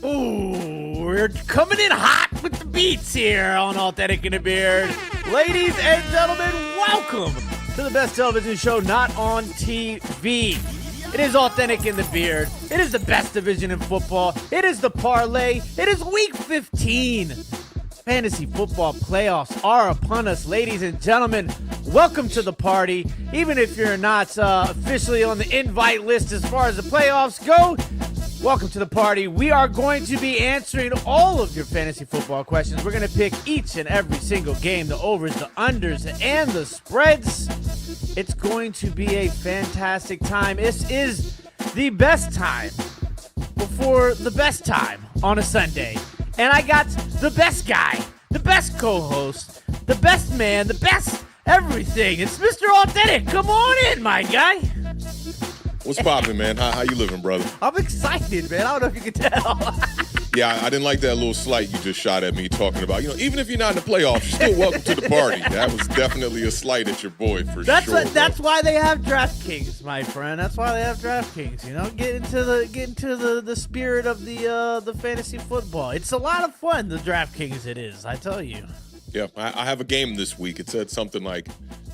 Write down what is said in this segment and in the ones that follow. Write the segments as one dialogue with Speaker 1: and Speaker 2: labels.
Speaker 1: Ooh, we're coming in hot with the beats here on Awthentik in the Beard. Ladies and gentlemen, welcome to the best television show not on TV. It is Awthentik in the Beard. It is the best division in football. It is the parlay. It is week 15. Fantasy football playoffs are upon us, ladies and gentlemen. Welcome to the party. Even if you're not officially on the invite list as far as the playoffs go, welcome to the party. We are going to be answering all of your fantasy football questions. We're going to pick each and every single game, the overs, the unders, and the spreads. It's going to be a fantastic time. This is the best time before the best time on a Sunday. And I got the best guy, the best co-host, the best man, the best everything. It's Mr. Awthentik. Come on in, my guy.
Speaker 2: What's poppin', man? How you living, brother?
Speaker 1: I'm excited, man. I don't know if you can tell.
Speaker 2: Yeah, I didn't like that little slight you just shot at me talking about, even if you're not in the playoffs, you're still welcome to the party. That was definitely a slight at your boy for sure.
Speaker 1: That's why they have DraftKings, my friend. That's why they have DraftKings. Get into the spirit of the fantasy football. It's a lot of fun. The DraftKings, it is. I tell you.
Speaker 2: Yeah, I have a game this week. It said something like,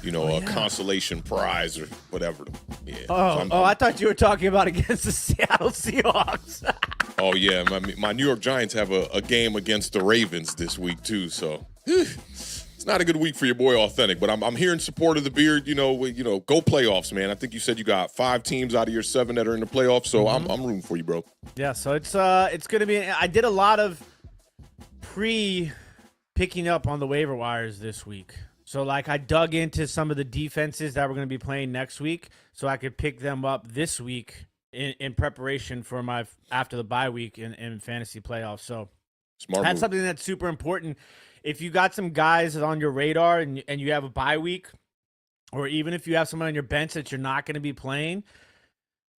Speaker 2: a consolation prize or whatever. Yeah.
Speaker 1: I thought you were talking about against the Seattle Seahawks.
Speaker 2: Oh, yeah. My New York Giants have a game against the Ravens this week, too. So it's not a good week for your boy Awthentik. But I'm here in support of the Beard. Go playoffs, man. I think you said you got 5 teams out of your 7 that are in the playoffs. So I'm rooting for you, bro.
Speaker 1: Yeah, so it's going to be – I did a lot of picking up on the waiver wires this week. So, I dug into some of the defenses that we're going to be playing next week so I could pick them up this week in preparation for my after the bye week in fantasy playoffs. So, that's something that's super important. If you got some guys on your radar and you have a bye week, or even if you have someone on your bench that you're not going to be playing,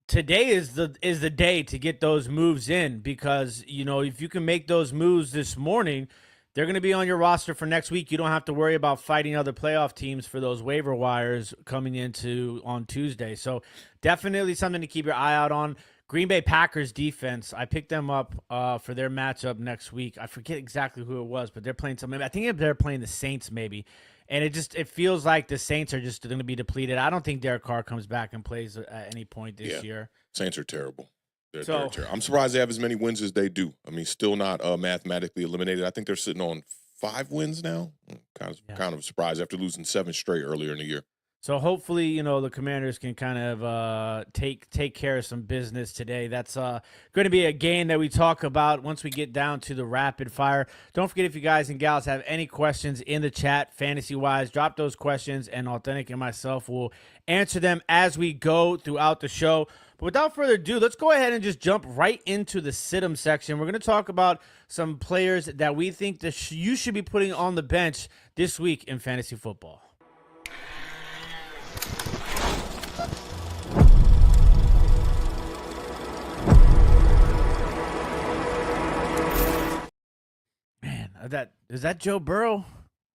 Speaker 1: today is the day to get those moves in because, if you can make those moves this morning – they're going to be on your roster for next week. You don't have to worry about fighting other playoff teams for those waiver wires coming into on Tuesday. So definitely something to keep your eye out on. Green Bay Packers defense, I picked them up for their matchup next week. I forget exactly who it was, but they're playing something. I think they're playing the Saints maybe. And it feels like the Saints are just going to be depleted. I don't think Derek Carr comes back and plays at any point this year.
Speaker 2: Saints are terrible. They're terrible. I'm surprised they have as many wins as they do. I mean, still not mathematically eliminated. I think they're sitting on 5 wins now. Kind of surprised after losing 7 straight earlier in the year.
Speaker 1: So hopefully, the Commanders can kind of take care of some business today. That's going to be a game that we talk about once we get down to the rapid fire. Don't forget, if you guys and gals have any questions in the chat, fantasy-wise, drop those questions, and Awthentik and myself will answer them as we go throughout the show. But without further ado, let's go ahead and just jump right into the sit-em section. We're going to talk about some players that we think that you should be putting on the bench this week in fantasy football. Is that Joe Burrow?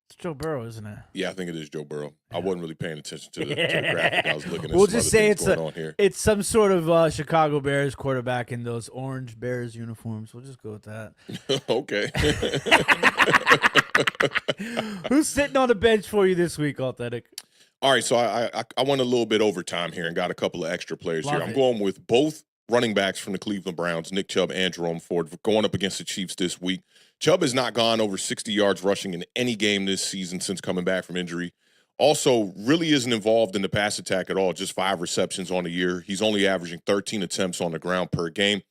Speaker 1: It's Joe Burrow, isn't it?
Speaker 2: Yeah, I think it is Joe Burrow. I wasn't really paying attention to the graphic. I was looking at
Speaker 1: we'll
Speaker 2: some
Speaker 1: just
Speaker 2: other
Speaker 1: say
Speaker 2: things going on here.
Speaker 1: It's some sort of Chicago Bears quarterback in those orange Bears uniforms. We'll just go with that.
Speaker 2: Okay.
Speaker 1: Who's sitting on the bench for you this week, Awthentik?
Speaker 2: All right, so I went a little bit overtime here and got a couple of extra players
Speaker 1: Love
Speaker 2: here. I'm going with both running backs from the Cleveland Browns, Nick Chubb and Jerome Ford, going up against the Chiefs this week. Chubb has not gone over 60 yards rushing in any game this season since coming back from injury. Also, really isn't involved in the pass attack at all, just 5 receptions on the year. He's only averaging 13 attempts on the ground per game.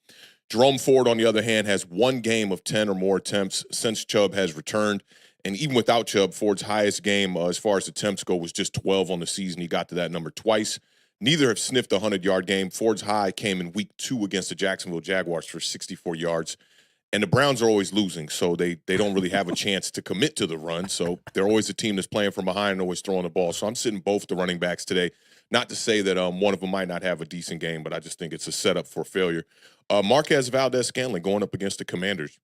Speaker 2: Jerome Ford, on the other hand, has 1 game of 10 or more attempts since Chubb has returned. And even without Chubb, Ford's highest game as far as attempts go was just 12 on the season. He got to that number twice. Neither have sniffed a 100-yard game. Ford's high came in week 2 against the Jacksonville Jaguars for 64 yards. And the Browns are always losing, so they don't really have a chance to commit to the run. So they're always a team that's playing from behind and always throwing the ball. So I'm sitting both the running backs today. Not to say that one of them might not have a decent game, but I just think it's a setup for failure. Marquez Valdez-Scantling going up against the Commanders.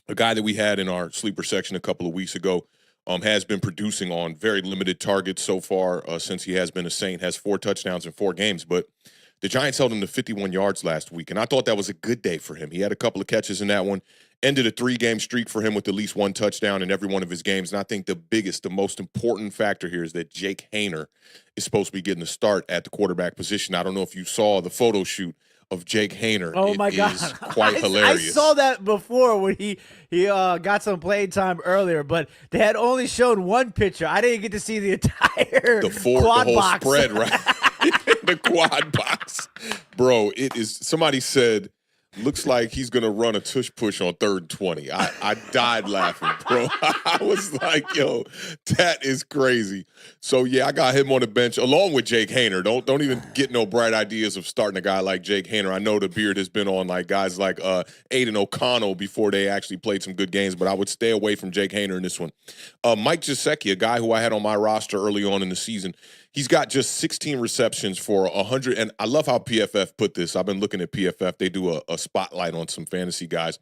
Speaker 2: A guy that we had in our sleeper section a couple of weeks ago has been producing on very limited targets so far since he has been a Saint, has 4 touchdowns in 4 games. But The Giants held him to 51 yards last week, and I thought that was a good day for him. He had a couple of catches in that one, ended a 3-game streak for him with at least one touchdown in every one of his games. And I think the most important factor here is that Jake Haener is supposed to be getting the start at the quarterback position. I don't know if you saw the photo shoot of Jake Haener.
Speaker 1: Oh my God,
Speaker 2: is quite hilarious.
Speaker 1: I saw that before when he got some playing time earlier, but they had only shown one picture. I didn't get to see the entire
Speaker 2: the
Speaker 1: quad
Speaker 2: whole
Speaker 1: box.
Speaker 2: spread, right? The quad box, bro. It is. Somebody said, looks like he's gonna run a tush push on 3rd and 20. I died laughing, bro. I was like, yo, that is crazy. So yeah, I got him on the bench along with Jake Haener. Don't even get no bright ideas of starting a guy like Jake Haener. I know the beard has been on like guys like Aiden O'Connell before they actually played some good games, but I would stay away from Jake Haener in this one. Mike Gesicki, a guy who I had on my roster early on in the season. He's got just 16 receptions for 100. And I love how PFF put this. I've been looking at PFF. They do a spotlight on some fantasy guys.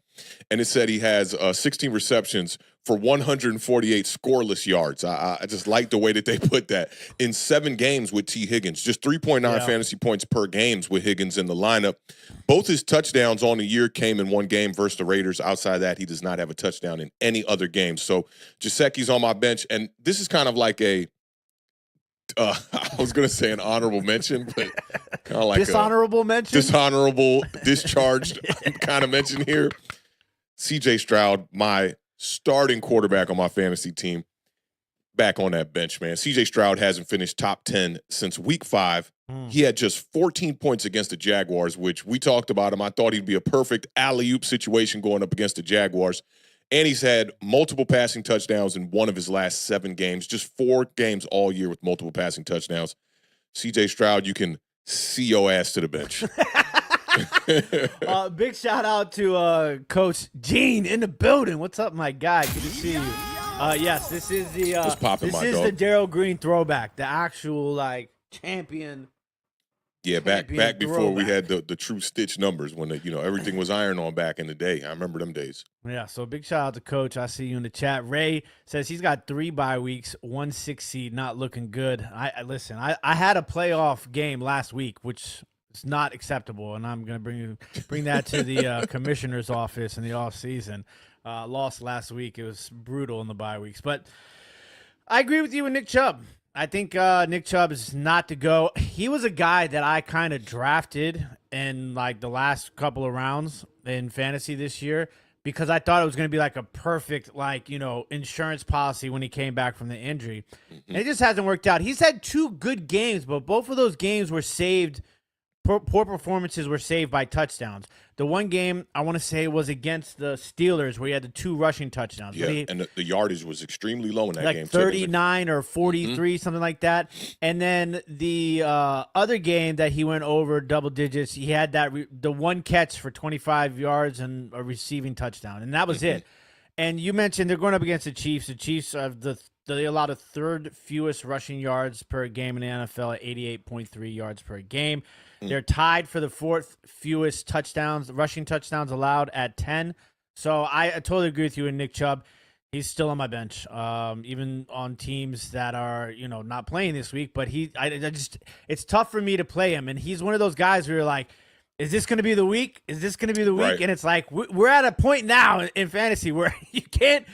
Speaker 2: And it said he has 16 receptions for 148 scoreless yards. I just like the way that they put that. In 7 games with T. Higgins, just 3.9 fantasy points per games with Higgins in the lineup. Both his touchdowns on the year came in one game versus the Raiders. Outside of that, he does not have a touchdown in any other game. So Gesicki's on my bench. And this is kind of like I was going to say an honorable mention, but kind of like
Speaker 1: dishonorable mention?
Speaker 2: Dishonorable, discharged kind of mention here. C.J. Stroud, my starting quarterback on my fantasy team, back on that bench, man. C.J. Stroud hasn't finished top 10 since week 5. He had just 14 points against the Jaguars, which we talked about him. I thought he'd be a perfect alley-oop situation going up against the Jaguars. And he's had multiple passing touchdowns in one of his last 7 games, just 4 games all year with multiple passing touchdowns. C.J. Stroud, you can see your ass to the bench.
Speaker 1: Big shout out to Coach Gene in the building. What's up, my guy? Good to see you. Yes, this is the the Darryl Green throwback, the actual like champion.
Speaker 2: Yeah, back before we had the true stitch numbers when everything was iron on back in the day. I remember them days.
Speaker 1: Yeah, so big shout out to Coach. I see you in the chat. Ray says he's got 3 bye weeks, 1 6 seed, not looking good. Listen. I had a playoff game last week, which is not acceptable, and I'm gonna bring that to the commissioner's office in the off season. Lost last week. It was brutal in the bye weeks, but I agree with you with Nick Chubb. I think Nick Chubb is not to go. He was a guy that I kind of drafted in like the last couple of rounds in fantasy this year because I thought it was going to be like a perfect insurance policy when he came back from the injury. And it just hasn't worked out. He's had 2 good games, but both of those games were saved. Poor performances were saved by touchdowns. The one game I want to say was against the Steelers where he had the 2 rushing touchdowns.
Speaker 2: Yeah, and the yardage was extremely low in that game.
Speaker 1: Like 39 or 43, something like that. And then the other game that he went over double digits, he had the one catch for 25 yards and a receiving touchdown, and that was it. And you mentioned they're going up against the Chiefs. The Chiefs have they allowed the 3rd fewest rushing yards per game in the NFL at 88.3 yards per game. They're tied for the 4th fewest rushing touchdowns allowed at 10. So I totally agree with you and Nick Chubb. He's still on my bench, even on teams that are not playing this week. But it's tough for me to play him, and he's one of those guys where you're like, is this going to be the week? Is this going to be the week?
Speaker 2: Right.
Speaker 1: And it's like we're at a point now in fantasy where you can't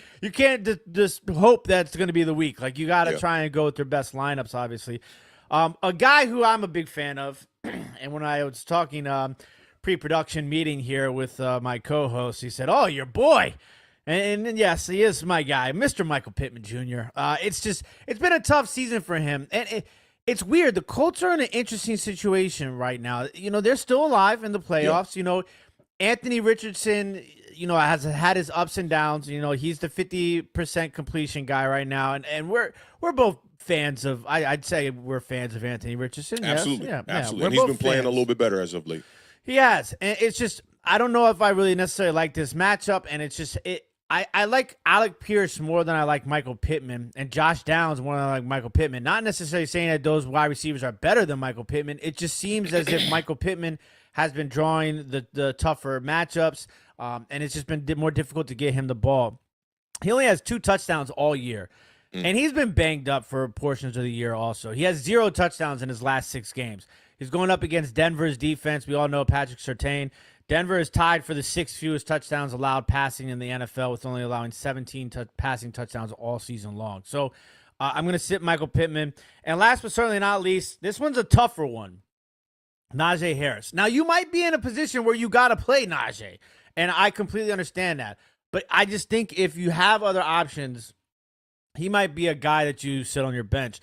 Speaker 1: just hope that it's going to be the week. Like you got to try and go with their best lineups, obviously. A guy who I'm a big fan of, and when I was talking pre-production meeting here with my co-host, he said, "Oh, your boy." And yes, he is my guy, Mr. Michael Pittman Jr. It's been a tough season for him, and it's weird. The Colts are in an interesting situation right now. They're still alive in the playoffs. Yeah. Anthony Richardson, has had his ups and downs. He's the 50% completion guy right now, and we're both fans of. I'd say we're fans of Anthony Richardson.
Speaker 2: Absolutely,
Speaker 1: yes.
Speaker 2: absolutely. And he's been playing a little bit better as of late.
Speaker 1: He has, and it's just I don't know if I really necessarily like this matchup, and it's just I like Alec Pierce more than I like Michael Pittman, and Josh Downs more than I like Michael Pittman. Not necessarily saying that those wide receivers are better than Michael Pittman. It just seems as if Michael Pittman has been drawing the tougher matchups, and it's just been more difficult to get him the ball. He only has 2 touchdowns all year, and he's been banged up for portions of the year also. He has 0 touchdowns in his last 6 games. He's going up against Denver's defense. We all know Patrick Surtain. Denver is tied for the 6th fewest touchdowns allowed passing in the NFL, with only allowing 17 passing touchdowns all season long. So I'm going to sit Michael Pittman. And last but certainly not least, this one's a tougher one. Najee Harris. Now, you might be in a position where you got to play Najee, and I completely understand that. But I just think if you have other options, he might be a guy that you sit on your bench.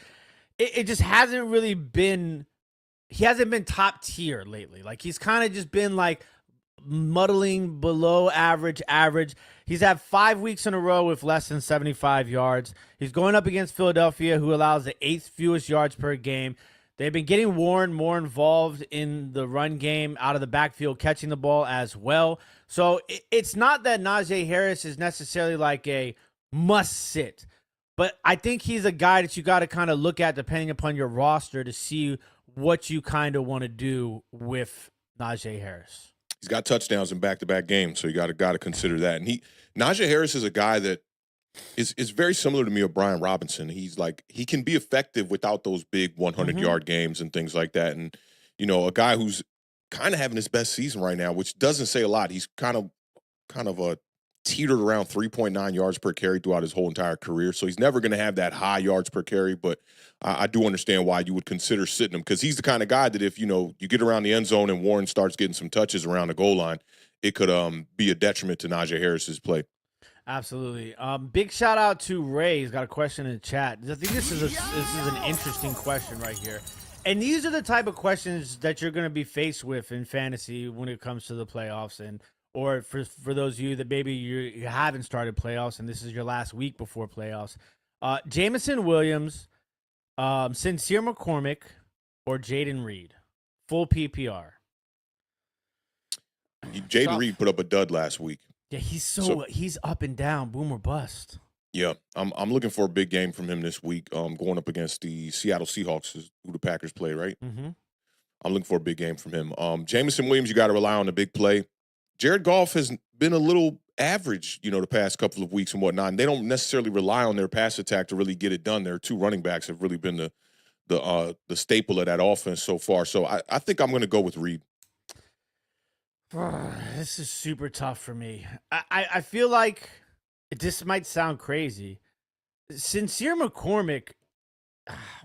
Speaker 1: It just hasn't really been – he hasn't been top tier lately. Like, he's kind of just been, like, muddling below average. He's had 5 weeks in a row with less than 75 yards. He's going up against Philadelphia, who allows the 8th fewest yards per game. They've been getting Warren more involved in the run game out of the backfield, catching the ball as well. So it's not that Najee Harris is necessarily like a must-sit, but I think he's a guy that you got to kind of look at depending upon your roster to see what you kind of want to do with Najee Harris.
Speaker 2: He's got touchdowns in back-to-back games, so you got to consider that. And Najee Harris is a guy that is very similar to me of Brian Robinson. He's like, he can be effective without those big 100-yard games and things like that. And, you know, a guy who's kind of having his best season right now, which doesn't say a lot. He's kind of a teetered around 3.9 yards per carry throughout his whole entire career. So he's never going to have that high yards per carry, but I do understand why you would consider sitting him, because he's the kind of guy that if, you know, you get around the end zone and Warren starts getting some touches around the goal line, it could be a detriment to Najee Harris's play.
Speaker 1: Absolutely. Big shout out to Ray. He's got a question in the chat. I think this is an interesting question right here. And these are the type of questions that you're going to be faced with in fantasy when it comes to the playoffs, and or for those of you that maybe you haven't started playoffs and this is your last week before playoffs. Jameson Williams, Sincere McCormick, or Jaden Reed. Full PPR.
Speaker 2: Jaden Reed put up a dud last week.
Speaker 1: Yeah, he's up and down, boom or bust.
Speaker 2: Yeah, I'm looking for a big game from him this week. Going up against the Seattle Seahawks, who the Packers play, right?
Speaker 1: Mm-hmm.
Speaker 2: I'm looking for a big game from him. Jameson Williams, you got to rely on the big play. Jared Goff has been a little average, you know, the past couple of weeks and whatnot. And they don't necessarily rely on their pass attack to really get it done. Their two running backs have really been the staple of that offense so far. So I think I'm going to go with Reed.
Speaker 1: This is super tough for me. I feel like this might sound crazy. Sincere McCormick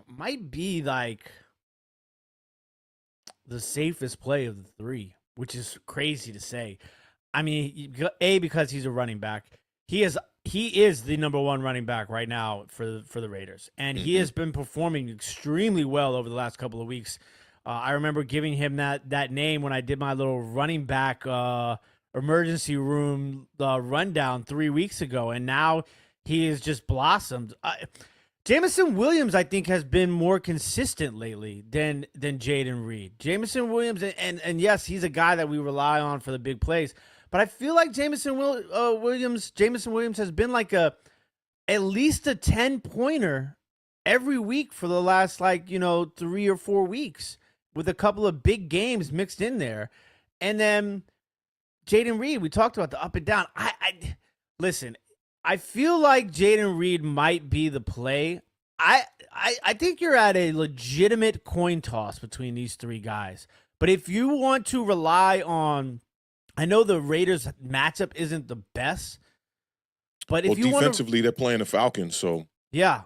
Speaker 1: might be like the safest play of the three, which is crazy to say. I mean, because he's a running back. He is the number one running back right now for the Raiders, and he has been performing extremely well over the last couple of weeks. I remember giving him that name when I did my little running back emergency room rundown 3 weeks ago, and now he has just blossomed. Jameson Williams, I think, has been more consistent lately than Jaden Reed. Jameson Williams, and yes, he's a guy that we rely on for the big plays, but I feel like Jameson Williams has been like at least a 10-pointer every week for the last 3 or 4 weeks, with a couple of big games mixed in there. And then Jaden Reed, we talked about the up and down. Listen, I feel like Jaden Reed might be the play. I think you're at a legitimate coin toss between these three guys. But if you want to rely on, I know the Raiders matchup isn't the best, but if you
Speaker 2: defensively, they're playing the Falcons, so
Speaker 1: yeah,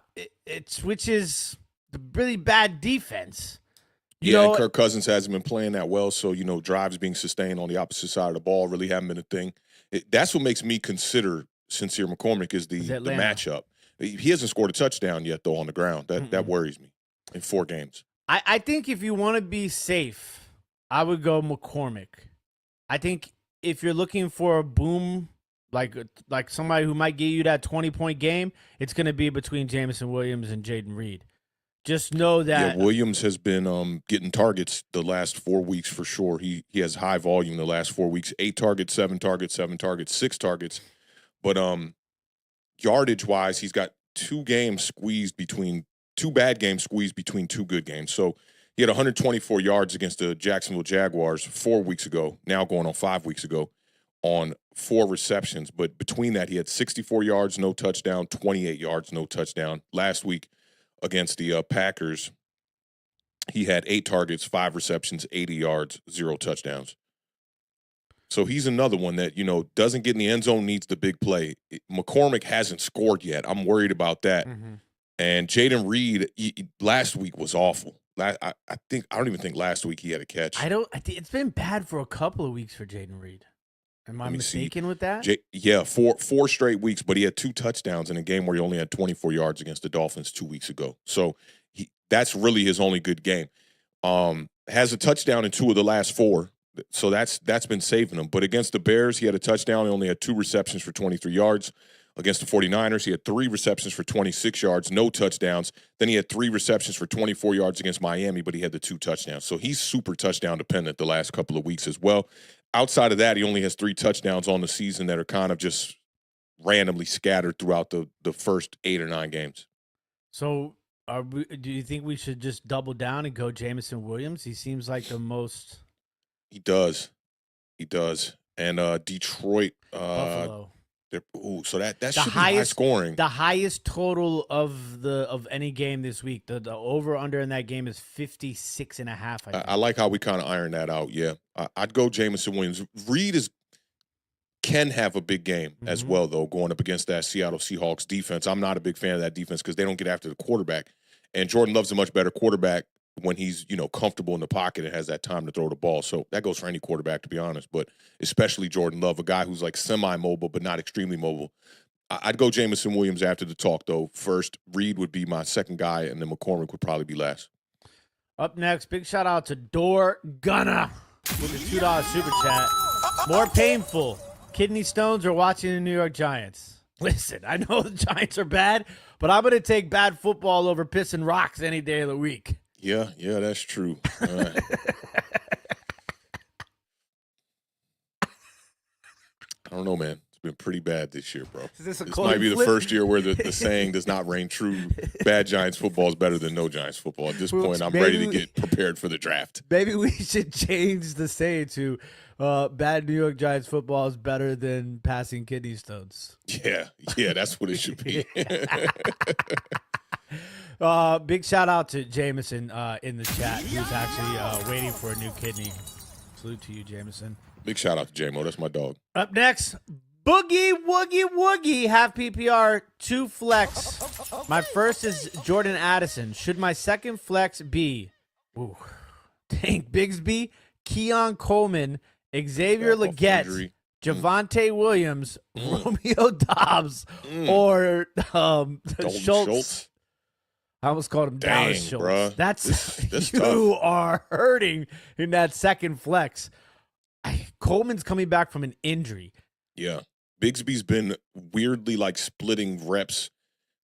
Speaker 1: which is the really bad defense.
Speaker 2: And Kirk Cousins hasn't been playing that well, so, drives being sustained on the opposite side of the ball really haven't been a thing. That's what makes me consider Sincere McCormick is the matchup. He hasn't scored a touchdown yet, though, on the ground. That worries me in 4 games.
Speaker 1: I think if you want to be safe, I would go McCormick. I think if you're looking for a boom, like somebody who might give you that 20-point game, it's going to be between Jameson Williams and Jaden Reed. Just know that
Speaker 2: Williams has been getting targets the last 4 weeks for sure. He has high volume the last 4 weeks. 8 targets, 7 targets, 7 targets, 6 targets. But yardage wise, he's got 2 bad games squeezed between 2 good games. So he had 124 yards against the Jacksonville Jaguars 4 weeks ago, now going on 5 weeks ago, on 4 receptions. But between that, he had 64 yards, no touchdown, 28 yards, no touchdown. Last week, against the Packers, he had 8 targets, 5 receptions, 80 yards, 0 touchdowns. So he's another one that, doesn't get in the end zone, needs the big play. McCormick hasn't scored yet. I'm worried about that.
Speaker 1: Mm-hmm.
Speaker 2: And Jaden Reed last week was awful. I don't even think last week he had a catch.
Speaker 1: It's been bad for a couple of weeks for Jaden Reed. Am I mistaken with that?
Speaker 2: Yeah, four straight weeks, but he had 2 touchdowns in a game where he only had 24 yards against the Dolphins 2 weeks ago. So that's really his only good game. Has a touchdown in 2 of the last 4. So that's been saving him. But against the Bears, he had a touchdown. He only had 2 receptions for 23 yards. Against the 49ers, he had 3 receptions for 26 yards, no touchdowns. Then he had 3 receptions for 24 yards against Miami, but he had the 2 touchdowns. So he's super touchdown dependent the last couple of weeks as well. Outside of that, he only has 3 touchdowns on the season that are kind of just randomly scattered throughout the first 8 or 9 games.
Speaker 1: So do you think we should just double down and go Jameson Williams? He seems like the most...
Speaker 2: He does. And Detroit...
Speaker 1: Buffalo.
Speaker 2: So that should be high scoring.
Speaker 1: The highest total of any game this week. The over under in that game is 56.5.
Speaker 2: I like how we kind of iron that out. Yeah, I'd go Jameson Williams. Reed can have a big game as well, though, going up against that Seattle Seahawks defense. I'm not a big fan of that defense because they don't get after the quarterback. And Jordan Love's a much better quarterback when he's, comfortable in the pocket and has that time to throw the ball. So that goes for any quarterback, to be honest, but especially Jordan Love, a guy who's like semi-mobile but not extremely mobile. I'd go Jameson Williams after the talk, though. First, Reed would be my second guy, and then McCormick would probably be last.
Speaker 1: Up next, big shout out to Door Gunna with the $2 super chat. More painful, kidney stones or watching the New York Giants? Listen, I know the Giants are bad, but I'm going to take bad football over pissing rocks any day of the week.
Speaker 2: Yeah, that's true. I don't know, man. It's been pretty bad this year, bro. This might be the first year where the saying does not reign true. Bad Giants football is better than no Giants football. At this point, I'm ready to get prepared for the draft.
Speaker 1: Maybe we should change the saying to bad New York Giants football is better than passing kidney stones.
Speaker 2: Yeah, that's what it should be.
Speaker 1: Big shout out to Jameson in the chat, who's actually waiting for a new kidney. Salute to you, Jameson.
Speaker 2: Big shout out to J-Mo. That's my dog.
Speaker 1: Up next, Boogie Woogie Woogie, half PPR, 2 flex. My first is Jordan Addison. Should my second flex be Tank Bigsby, Keon Coleman, Xavier Legette, Javonte Williams, Romeo Dobbs, or Schultz? I almost called him Dallas Schultz.
Speaker 2: Bruh.
Speaker 1: That's you
Speaker 2: tough.
Speaker 1: are hurting in that second flex. Coleman's coming back from an injury.
Speaker 2: Yeah. Bigsby's been weirdly splitting reps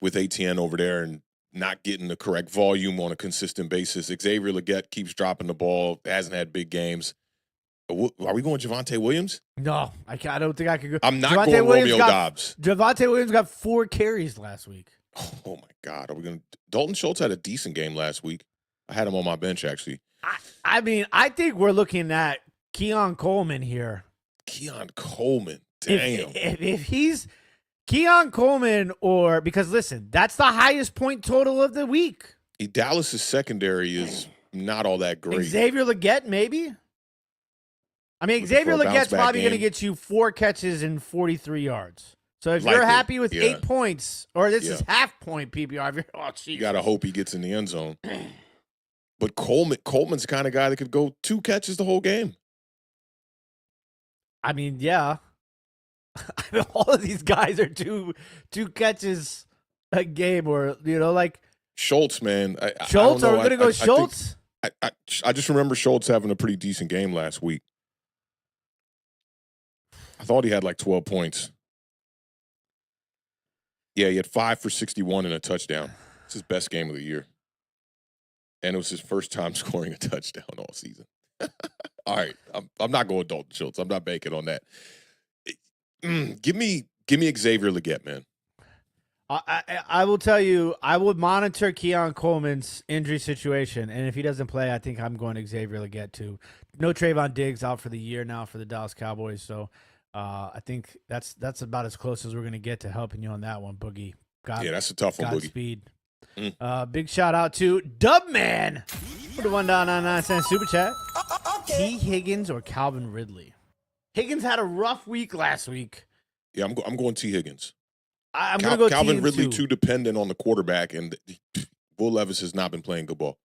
Speaker 2: with ATN over there and not getting the correct volume on a consistent basis. Xavier Legette keeps dropping the ball, hasn't had big games. Are we going Javonte Williams?
Speaker 1: No, I don't think I could go.
Speaker 2: I'm not going Romeo Dobbs.
Speaker 1: Javonte Williams got 4 carries last week.
Speaker 2: Oh, my God. Are we going to – Dalton Schultz had a decent game last week. I had him on my bench, actually.
Speaker 1: I mean, I think we're looking at Keon Coleman here.
Speaker 2: Keon Coleman. Damn.
Speaker 1: If he's Keon Coleman because, listen, that's the highest point total of the week.
Speaker 2: Dallas's secondary is not all that great.
Speaker 1: Xavier Legette, maybe? I mean, Xavier Legette's probably going to get you 4 catches and 43 yards. So if you're happy with 8 points, or this is half point PPR,
Speaker 2: you got to hope he gets in the end zone. But Coleman's the kind of guy that could go 2 catches the whole game.
Speaker 1: I mean, yeah. All of these guys are two catches a game, or
Speaker 2: Schultz, man.
Speaker 1: Schultz, are we going to go Schultz?
Speaker 2: I just remember Schultz having a pretty decent game last week. I thought he had 12 points. Yeah, he had 5 for 61 and a touchdown. It's his best game of the year. And it was his first time scoring a touchdown all season. All right, I'm not going Dalton Schultz. I'm not banking on that. Give me Xavier Legette, man.
Speaker 1: I will tell you, I would monitor Keon Coleman's injury situation, and if he doesn't play, I think I'm going Xavier Legette too. No Trayvon Diggs out for the year now for the Dallas Cowboys, so I think that's about as close as we're going to get to helping you on that one, Boogie.
Speaker 2: Yeah, that's a tough one, Boogie.
Speaker 1: Godspeed. Big shout out to Dubman for the $1.99 super chat. T. Higgins or Calvin Ridley? Higgins had a rough week last week.
Speaker 2: Yeah, I'm going T. Higgins.
Speaker 1: I'm going to go
Speaker 2: Calvin
Speaker 1: T
Speaker 2: Ridley
Speaker 1: too.
Speaker 2: too dependent on the quarterback, and Will Levis has not been playing good ball.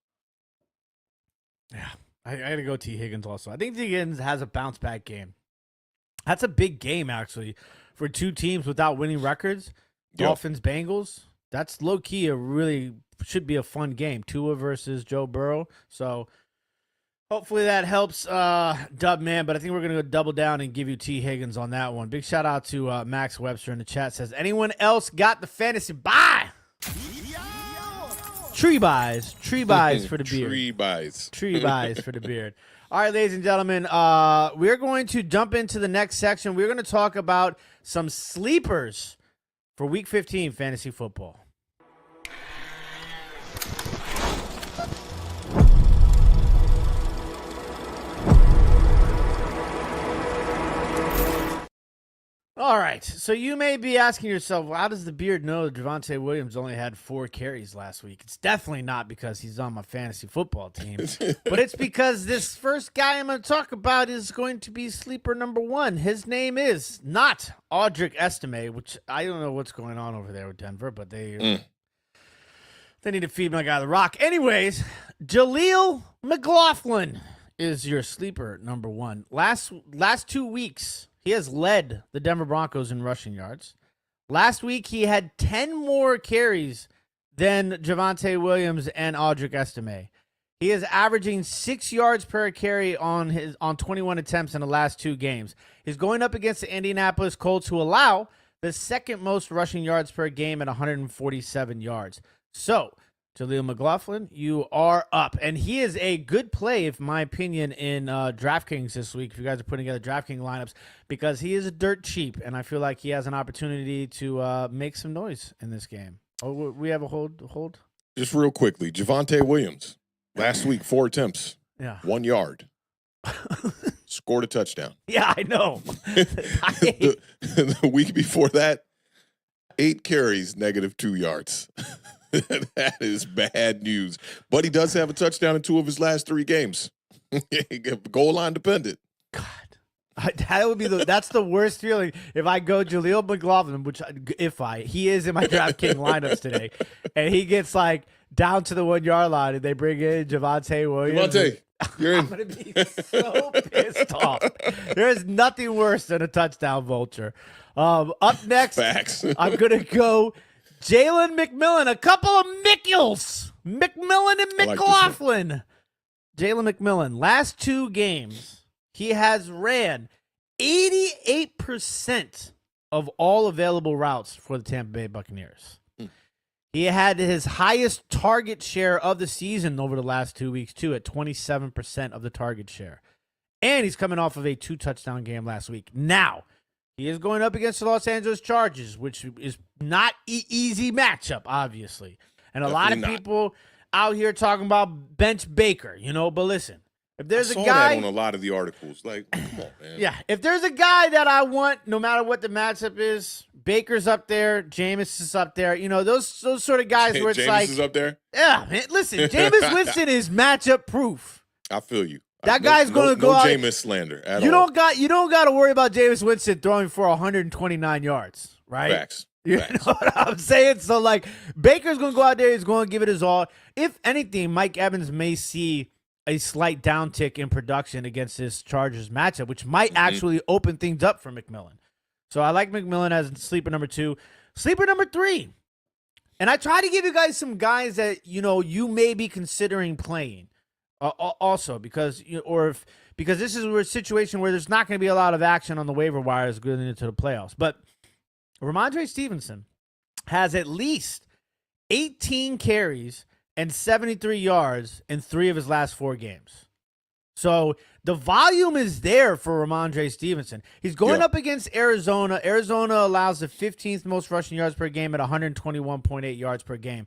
Speaker 1: Yeah, I got to go T. Higgins also. I think T. Higgins has a bounce back game. That's a big game, actually, for two teams without winning records. Dolphins, Bengals. That's low-key should be a fun game. Tua versus Joe Burrow. So hopefully that helps Dubman, but I think we're going to go double down and give you T. Higgins on that one. Big shout out to Max Webster in the chat. Says, anyone else got the fantasy buy? Tree buys for the beard.
Speaker 2: Tree buys
Speaker 1: For the beard. All right, ladies and gentlemen, we're going to jump into the next section. We're going to talk about some sleepers for Week 15 fantasy football. All right, so you may be asking yourself, well, how does the beard know that Javonte Williams only had 4 carries last week? It's definitely not because he's on my fantasy football team, but it's because this first guy I'm going to talk about is going to be sleeper number 1. His name is not Audric Estime, which I don't know what's going on over there with Denver, but they need to feed my guy the rock. Anyways, Jaleel McLaughlin is your sleeper number 1. Last 2 weeks, he has led the Denver Broncos in rushing yards. Last week, he had 10 more carries than Javonte Williams and Audric Estime. He is averaging 6 yards per carry on 21 attempts in the last 2 games. He's going up against the Indianapolis Colts, who allow the second most rushing yards per game at 147 yards. So, Jaleel McLaughlin, you are up. And he is a good play, in my opinion, in DraftKings this week, if you guys are putting together DraftKings lineups, because he is dirt cheap, and I feel like he has an opportunity to make some noise in this game. Oh, we have a hold?
Speaker 2: Just real quickly, Javonte Williams, last week, 4 attempts, 1 yard, scored a touchdown.
Speaker 1: Yeah, I know.
Speaker 2: The week before that, 8 carries, -2 yards. That is bad news. But he does have a touchdown in 2 of his last 3 games. Goal line dependent.
Speaker 1: God. That would be that's the worst feeling if I go Jaleel McLaughlin, he is in my DraftKings lineups today, and he gets like down to the 1 yard line and they bring in Javonte Williams.
Speaker 2: Javonte, you're in.
Speaker 1: I'm gonna be so pissed off. There's nothing worse than a touchdown vulture. Up next,
Speaker 2: Facts.
Speaker 1: I'm gonna go Jalen McMillan, a couple of Mickules. McMillan and McLaughlin. Jalen McMillan, last 2 games, he has ran 88% of all available routes for the Tampa Bay Buccaneers. He had his highest target share of the season over the last 2 weeks, too, at 27% of the target share. And he's coming off of a 2-touchdown game last week. Now, he is going up against the Los Angeles Chargers, which is not an easy matchup, obviously. And a lot of people out here talking about bench Baker, but listen, if there's a guy
Speaker 2: that on a lot of the articles, like, come on, man.
Speaker 1: Yeah, if there's a guy that I want, no matter what the matchup is, Baker's up there, Jameis is up there. Those sort of guys where it's
Speaker 2: Jameis
Speaker 1: like,
Speaker 2: is up there.
Speaker 1: Yeah, man, listen, Jameis Winston is matchup proof.
Speaker 2: I feel you.
Speaker 1: That guy's going to go out.
Speaker 2: No Jameis slander at all.
Speaker 1: You don't got to worry about Jameis Winston throwing for 129 yards, right?
Speaker 2: Facts.
Speaker 1: You know what I'm saying? So, like, Baker's going to go out there. He's going to give it his all. If anything, Mike Evans may see a slight downtick in production against this Chargers matchup, which might actually open things up for McMillan. So I like McMillan as sleeper number 2. Sleeper number 3. And I try to give you guys some guys that, you may be considering playing. Also, because this is a situation where there's not going to be a lot of action on the waiver wires going into the playoffs. But Ramondre Stevenson has at least 18 carries and 73 yards in 3 of his last 4 games. So the volume is there for Ramondre Stevenson. He's going up against Arizona. Arizona allows the 15th most rushing yards per game at 121.8 yards per game.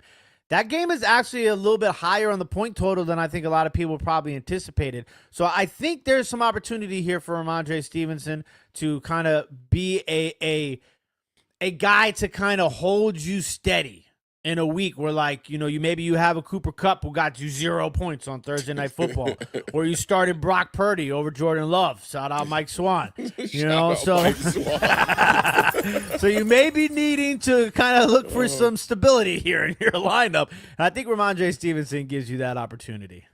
Speaker 1: That game is actually a little bit higher on the point total than I think a lot of people probably anticipated. So I think there's some opportunity here for Ramondre Stevenson to kind of be a guy to kind of hold you steady in a week where, like, maybe you have a Cooper Kupp who got you 0 points on Thursday Night Football, or you started Brock Purdy over Jordan Love. Shout out Mike Swan.
Speaker 2: Mike Swan.
Speaker 1: So you may be needing to kind of look for some stability here in your lineup. And I think Ramondre Stevenson gives you that opportunity.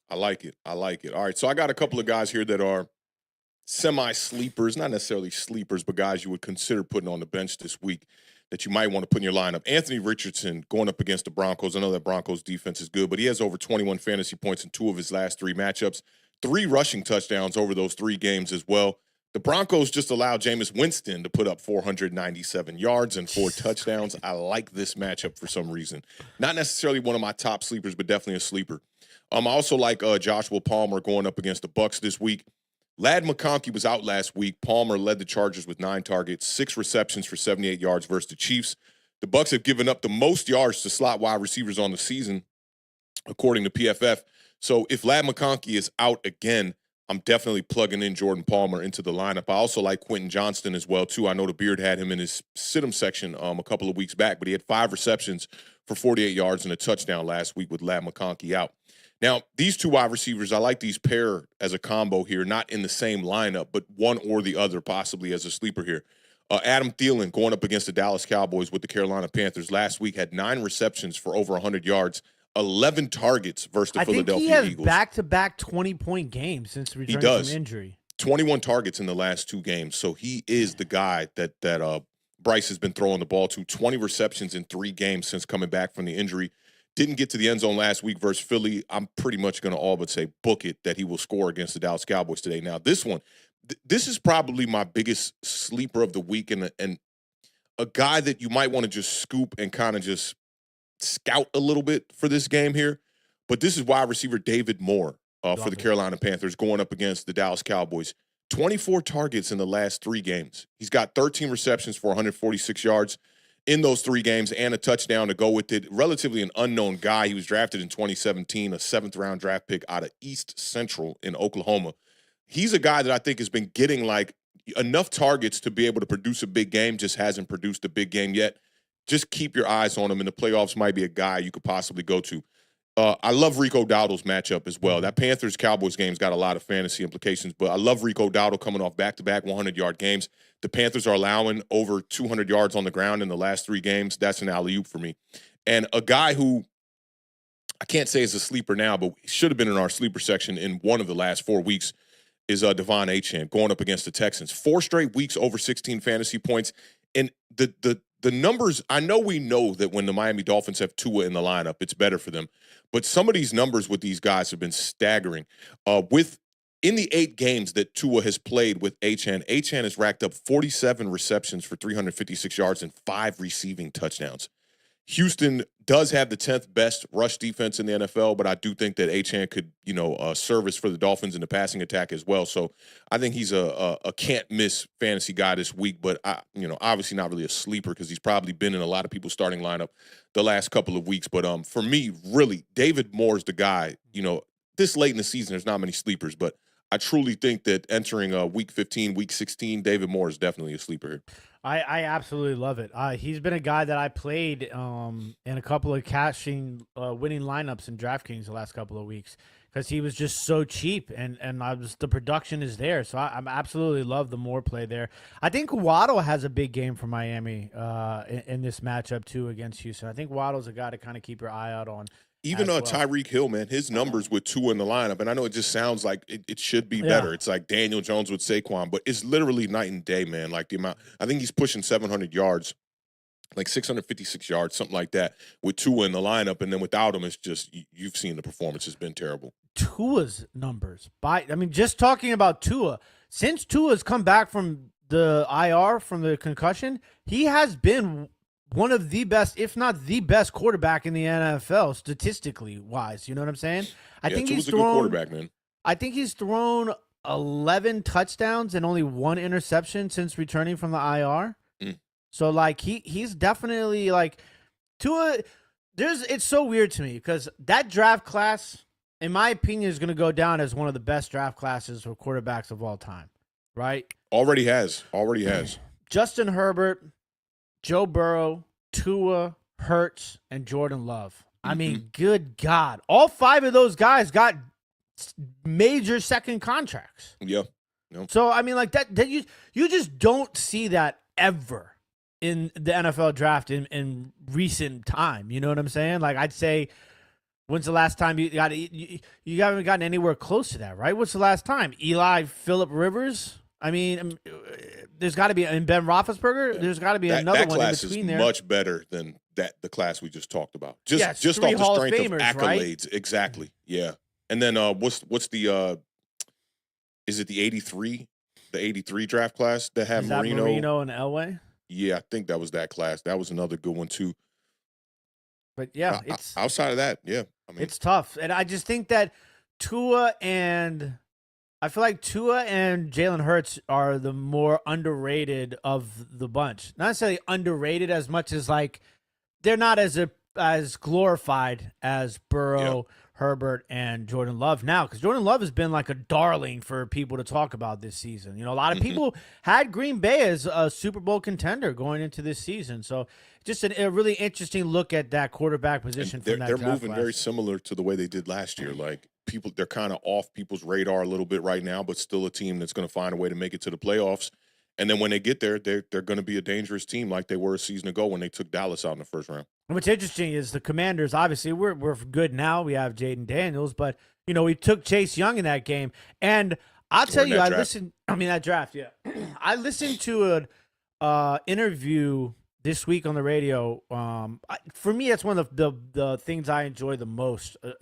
Speaker 2: I like it. All right, so I got a couple of guys here that are semi-sleepers, not necessarily sleepers, but guys you would consider putting on the bench this week that you might want to put in your lineup. Anthony Richardson going up against the Broncos. I know that Broncos defense is good, but he has over 21 fantasy points in 2 of his last 3 matchups, 3 rushing touchdowns over those 3 games as well. The Broncos just allowed Jameis Winston to put up 497 yards and 4 touchdowns. I like this matchup for some reason. Not necessarily one of my top sleepers, but definitely a sleeper. I also like Joshua Palmer going up against the Bucs this week. Ladd McConkey was out last week. Palmer led the Chargers with 9 targets, 6 receptions for 78 yards versus the Chiefs. The Bucs have given up the most yards to slot wide receivers on the season, according to PFF. So if Ladd McConkey is out again, I'm definitely plugging in Jordan Palmer into the lineup. I also like Quentin Johnston as well, too. I know the Beard had him in his sit-em section a couple of weeks back, but he had 5 receptions for 48 yards and a touchdown last week with Ladd McConkey out. Now, these 2 wide receivers, I like these pair as a combo here, not in the same lineup, but one or the other possibly as a sleeper here. Adam Thielen going up against the Dallas Cowboys with the Carolina Panthers last week had 9 receptions for over 100 yards, 11 targets versus the Philadelphia Eagles.
Speaker 1: I think he has back-to-back 20-point games since returning from injury.
Speaker 2: 21 targets in the last 2 games, so he is the guy that Bryce has been throwing the ball to. 20 receptions in 3 games since coming back from the injury. Didn't get to the end zone last week versus Philly. I'm pretty much going to all but say book it that he will score against the Dallas Cowboys today. Now, this one, this is probably my biggest sleeper of the week and a guy that you might want to just scoop and kind of just scout a little bit for this game here. But this is wide receiver David Moore for the Carolina Panthers going up against the Dallas Cowboys. 24 targets in the last 3 games. He's got 13 receptions for 146 yards. In those 3 games and a touchdown to go with it. Relatively an unknown guy. He was drafted in 2017, a 7th-round draft pick out of East Central in Oklahoma. He's a guy that I think has been getting like enough targets to be able to produce a big game, just hasn't produced a big game yet. Just keep your eyes on him. In the playoffs might be a guy you could possibly go to. I love Rico Dowdle's matchup as well. That Panthers-Cowboys game's got a lot of fantasy implications, but I love Rico Dowdle coming off back-to-back 100-yard games. The Panthers are allowing over 200 yards on the ground in the last 3 games. That's an alley-oop for me. And a guy who I can't say is a sleeper now, but should have been in our sleeper section in one of the last 4 weeks is Devon Achane going up against the Texans. 4 straight weeks over 16 fantasy points. And the numbers, I know we know that when the Miami Dolphins have Tua in the lineup, it's better for them. But some of these numbers with these guys have been staggering. In the 8 games that Tua has played with Achane has racked up 47 receptions for 356 yards and 5 receiving touchdowns. Houston does have the 10th best rush defense in the NFL, but I do think that Achane could, service for the Dolphins in the passing attack as well. So I think he's a can't miss fantasy guy this week, but obviously not really a sleeper because he's probably been in a lot of people's starting lineup the last couple of weeks. But for me, really, David Moore is the guy. This late in the season, there's not many sleepers, but I truly think that entering week 15, week 16, David Moore is definitely a sleeper here.
Speaker 1: I absolutely love it. He's been a guy that I played in a couple of winning lineups in DraftKings the last couple of weeks because he was just so cheap and the production is there. So I absolutely love the Moore play there. I think Waddle has a big game for Miami in this matchup too against Houston. I think Waddle's a guy to kind of keep your eye out on.
Speaker 2: Even Tyreek Hill, man, his numbers with Tua in the lineup, and I know it just sounds like it should be better. It's like Daniel Jones with Saquon, but it's literally night and day, man. Like the amount, I think he's pushing 700 yards, like 656 yards, something like that, with Tua in the lineup, and then without him, it's just you've seen the performance has been terrible.
Speaker 1: Tua's numbers, just talking about Tua, since Tua's come back from the IR from the concussion, he has been one of the best, if not the best quarterback in the NFL, statistically wise. You know what I'm saying? I think he's thrown,
Speaker 2: a good quarterback, man.
Speaker 1: I think he's thrown 11 touchdowns and only 1 interception since returning from the IR. So like he's definitely like Tua. It's so weird to me because that draft class, in my opinion, is going to go down as one of the best draft classes for quarterbacks of all time. Right?
Speaker 2: Already has.
Speaker 1: Justin Herbert, Joe Burrow, Tua, Hurts, and Jordan Love. I
Speaker 2: Mm-hmm.
Speaker 1: mean, good God. All 5 of those guys got major second contracts.
Speaker 2: Yeah. Yep.
Speaker 1: So, I mean, like that you just don't see that ever in the NFL draft in recent time. You know what I'm saying? Like, I'd say, when's the last time you haven't gotten anywhere close to that, right? What's the last time? Eli Phillip Rivers? I mean, there's got to be, and Ben Roethlisberger,
Speaker 2: Yeah.
Speaker 1: there's got to be another one in between there.
Speaker 2: That class is much better than the class we just talked about. Just off
Speaker 1: 3
Speaker 2: the
Speaker 1: Hall of
Speaker 2: strength of
Speaker 1: Famers,
Speaker 2: accolades.
Speaker 1: right?
Speaker 2: Exactly. Yeah. And then what's the is it the 83? The 83 draft class that had
Speaker 1: Is that Marino and Elway?
Speaker 2: Yeah, I think that was that class. That was another good one too.
Speaker 1: But yeah, it's
Speaker 2: outside of that, yeah. I mean,
Speaker 1: it's tough. And I just think that Tua and Jalen Hurts are the more underrated of the bunch. Not necessarily underrated as much as, like, they're not as glorified as Burrow, Herbert, and Jordan Love now, because Jordan Love has been like a darling for people to talk about this season. You know, a lot of people had Green Bay as a Super Bowl contender going into this season. So just a really interesting look at that quarterback position.
Speaker 2: They're moving very similar to the way they did last year. Like, they're kind of off people's radar a little bit right now, but still a team that's going to find a way to make it to the playoffs. And then when they get there, they're going to be a dangerous team like they were a season ago when they took Dallas out in the first round.
Speaker 1: What's interesting is the Commanders, obviously, we're good now. We have Jaden Daniels, but, you know, we took Chase Young in that game. And I'll tell you, that draft, yeah. I listened to an interview this week on the radio. For me, that's one of the things I enjoy the most. A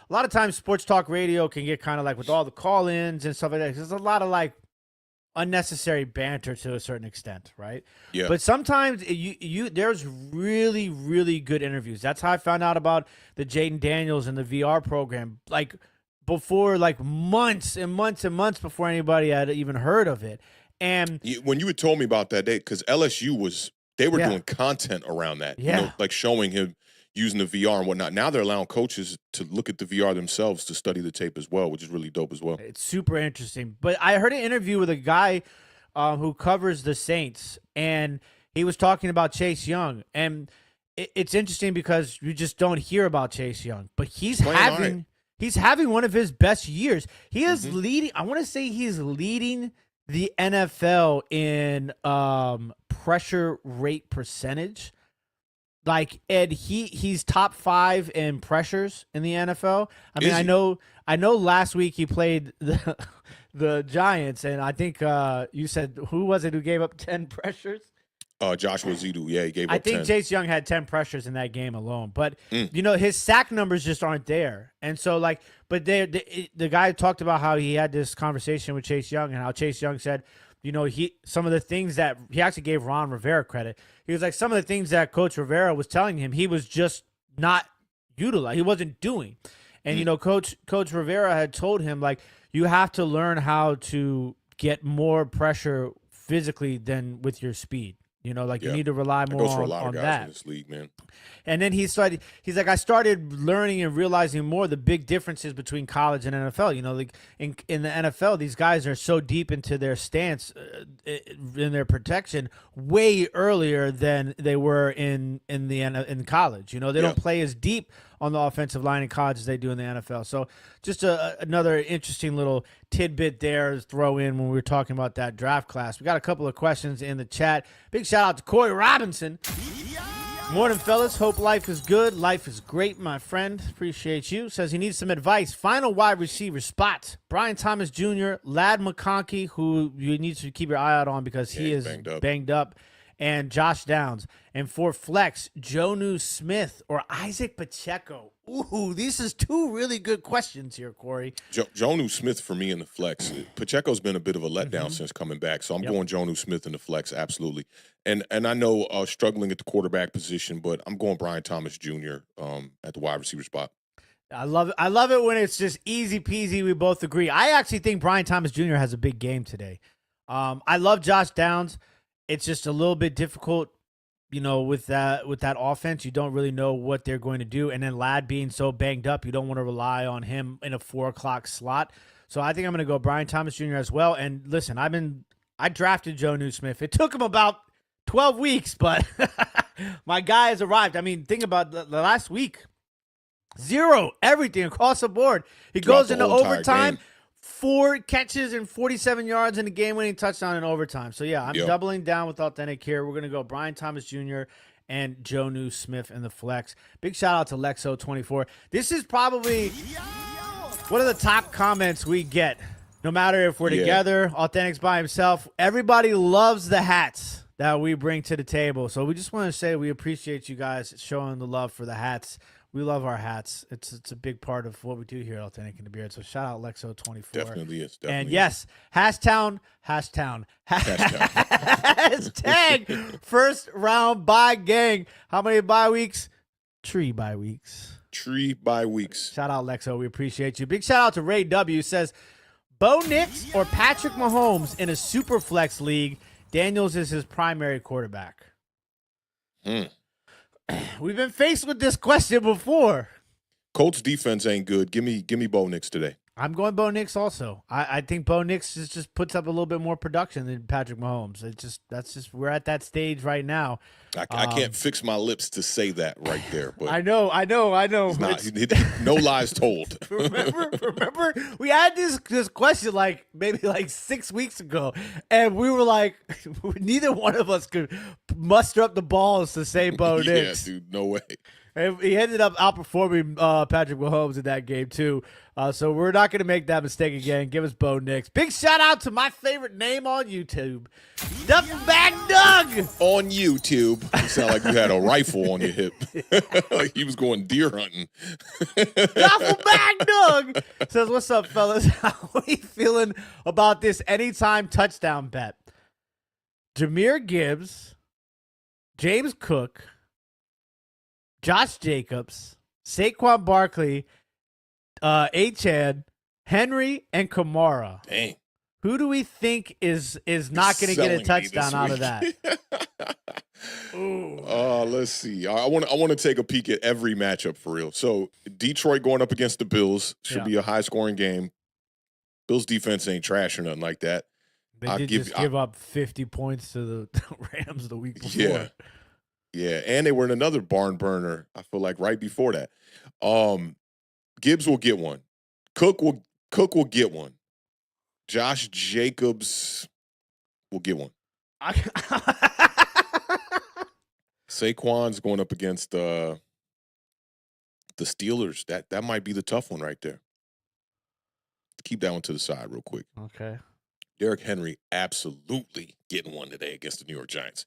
Speaker 1: lot of times sports talk radio can get kind of like with all the call-ins and stuff like that. There's a lot of like unnecessary banter to a certain extent, right?
Speaker 2: Yeah.
Speaker 1: But sometimes there's really, really good interviews. That's how I found out about the Jaden Daniels and the VR program. Like before, like months and months and months before anybody had even heard of it. And
Speaker 2: when you had told me about that day, because LSU they were doing content around that, you know, like showing him using the VR and whatnot. Now they're allowing coaches to look at the VR themselves to study the tape as well, which is really dope as well.
Speaker 1: It's super interesting. But I heard an interview with a guy who covers the Saints, and he was talking about Chase Young. And it's interesting because you just don't hear about Chase Young, but he's having one of his best years. He is leading. I want to say he's leading the NFL in pressure rate percentage. Like, Ed, he's top 5 in pressures in the NFL. I mean, I know last week he played the Giants, and I think you said, who was it who gave up 10 pressures?
Speaker 2: Joshua Zidu, he gave up 10.
Speaker 1: I think Chase Young had 10 pressures in that game alone. But, you know, his sack numbers just aren't there. And so, like, but the guy talked about how he had this conversation with Chase Young and how Chase Young said, you know, some of the things that he actually gave Ron Rivera credit. He was like, some of the things that Coach Rivera was telling him, he was just not utilizing. He wasn't doing. And, you know, Coach Rivera had told him, like, you have to learn how to get more pressure physically than with your speed. You know, like you need to rely more on that.
Speaker 2: In this league, man.
Speaker 1: And then he's like, I started learning and realizing more the big differences between college and NFL. You know, like in the NFL, these guys are so deep into their stance, in their protection, way earlier than they were in college. You know, they don't play as deep on the offensive line in college as they do in the NFL. So just another interesting little tidbit there to throw in when we were talking about that draft class. We got a couple of questions in the chat. Big shout out to Corey Robinson. Morning, fellas. Hope life is good. Life is great, my friend. Appreciate you. Says he needs some advice. Final wide receiver spots. Brian Thomas Jr., Ladd McConkey, who you need to keep your eye out on because he is banged up, and Josh Downs. And for flex, Jonnu Smith or Isaac Pacheco. Ooh, these is 2 really good questions here, Corey.
Speaker 2: Jonnu Smith for me in the flex. Pacheco's been a bit of a letdown since coming back, so I'm going Jonnu Smith in the flex, absolutely. And I know struggling at the quarterback position, but I'm going Brian Thomas Jr. At the wide receiver spot.
Speaker 1: I love it when it's just easy peasy. We both agree. I actually think Brian Thomas Jr. has a big game today. I love Josh Downs. It's just a little bit difficult, you know, with that offense. You don't really know what they're going to do. And then Ladd being so banged up, you don't want to rely on him in a 4:00 slot. So I think I'm going to go Brian Thomas Jr. as well. And listen, I drafted Jonnu Smith. It took him about 12 weeks, but My guy has arrived. I mean, think about the last week. 0, everything across the board. He goes into overtime, 4 catches and 47 yards in the game-winning touchdown in overtime. So, yeah, I'm doubling down with Awthentik here. We're going to go Brian Thomas Jr. and Jonnu Smith in the flex. Big shout-out to Lexo24. This is probably one of the top comments we get, no matter if we're together, Awthentik's by himself. Everybody loves the hats that we bring to the table. So we just want to say we appreciate you guys showing the love for the hats. We love our hats. It's a big part of what we do here at Awthentik in the Beard. So shout out Lexo24.
Speaker 2: Definitely is.
Speaker 1: And yes, hashtag first round bye gang. How many bye weeks? 3 bye weeks.
Speaker 2: 3 bye weeks.
Speaker 1: Shout out Lexo. We appreciate you. Big shout out to Ray W. Says, Bo Nix or Patrick Mahomes in a super flex league. Daniels is his primary quarterback. We've been faced with this question before. Colts
Speaker 2: defense ain't good. Give me Bo Nix today.
Speaker 1: I'm going Bo Nix also. I think Bo Nix just puts up a little bit more production than Patrick Mahomes. We're at that stage right now.
Speaker 2: I can't fix my lips to say that right there. But
Speaker 1: I know.
Speaker 2: No lies told.
Speaker 1: remember, we had this question maybe 6 weeks ago, and we were like, neither one of us could muster up the balls to say Bo Nix.
Speaker 2: Yeah, dude, no way.
Speaker 1: And he ended up outperforming Patrick Mahomes in that game, too. So we're not going to make that mistake again. Give us Bo Nix. Big shout-out to my favorite name on YouTube, Duffel Bag Doug.
Speaker 2: On YouTube. You sound like you had a rifle on your hip. Like he was going deer hunting.
Speaker 1: Duffel Bag Doug says, what's up, fellas? How are we feeling about this anytime touchdown bet? Jahmyr Gibbs, James Cook, Josh Jacobs, Saquon Barkley, Achane, Henry, and Kamara.
Speaker 2: Dang.
Speaker 1: Who do we think is not going to get a touchdown out of that?
Speaker 2: Let's see. I want to take a peek at every matchup for real. So Detroit going up against the Bills should be a high scoring game. Bills defense ain't trash or nothing like that.
Speaker 1: They did give up 50 points to the Rams the week before.
Speaker 2: Yeah, and they were in another barn burner, I feel like, right before that. Gibbs will get one. Cook will get one. Josh Jacobs will get one. Saquon's going up against the Steelers. That might be the tough one right there. Keep that one to the side real quick.
Speaker 1: Okay.
Speaker 2: Derrick Henry absolutely getting one today against the New York Giants.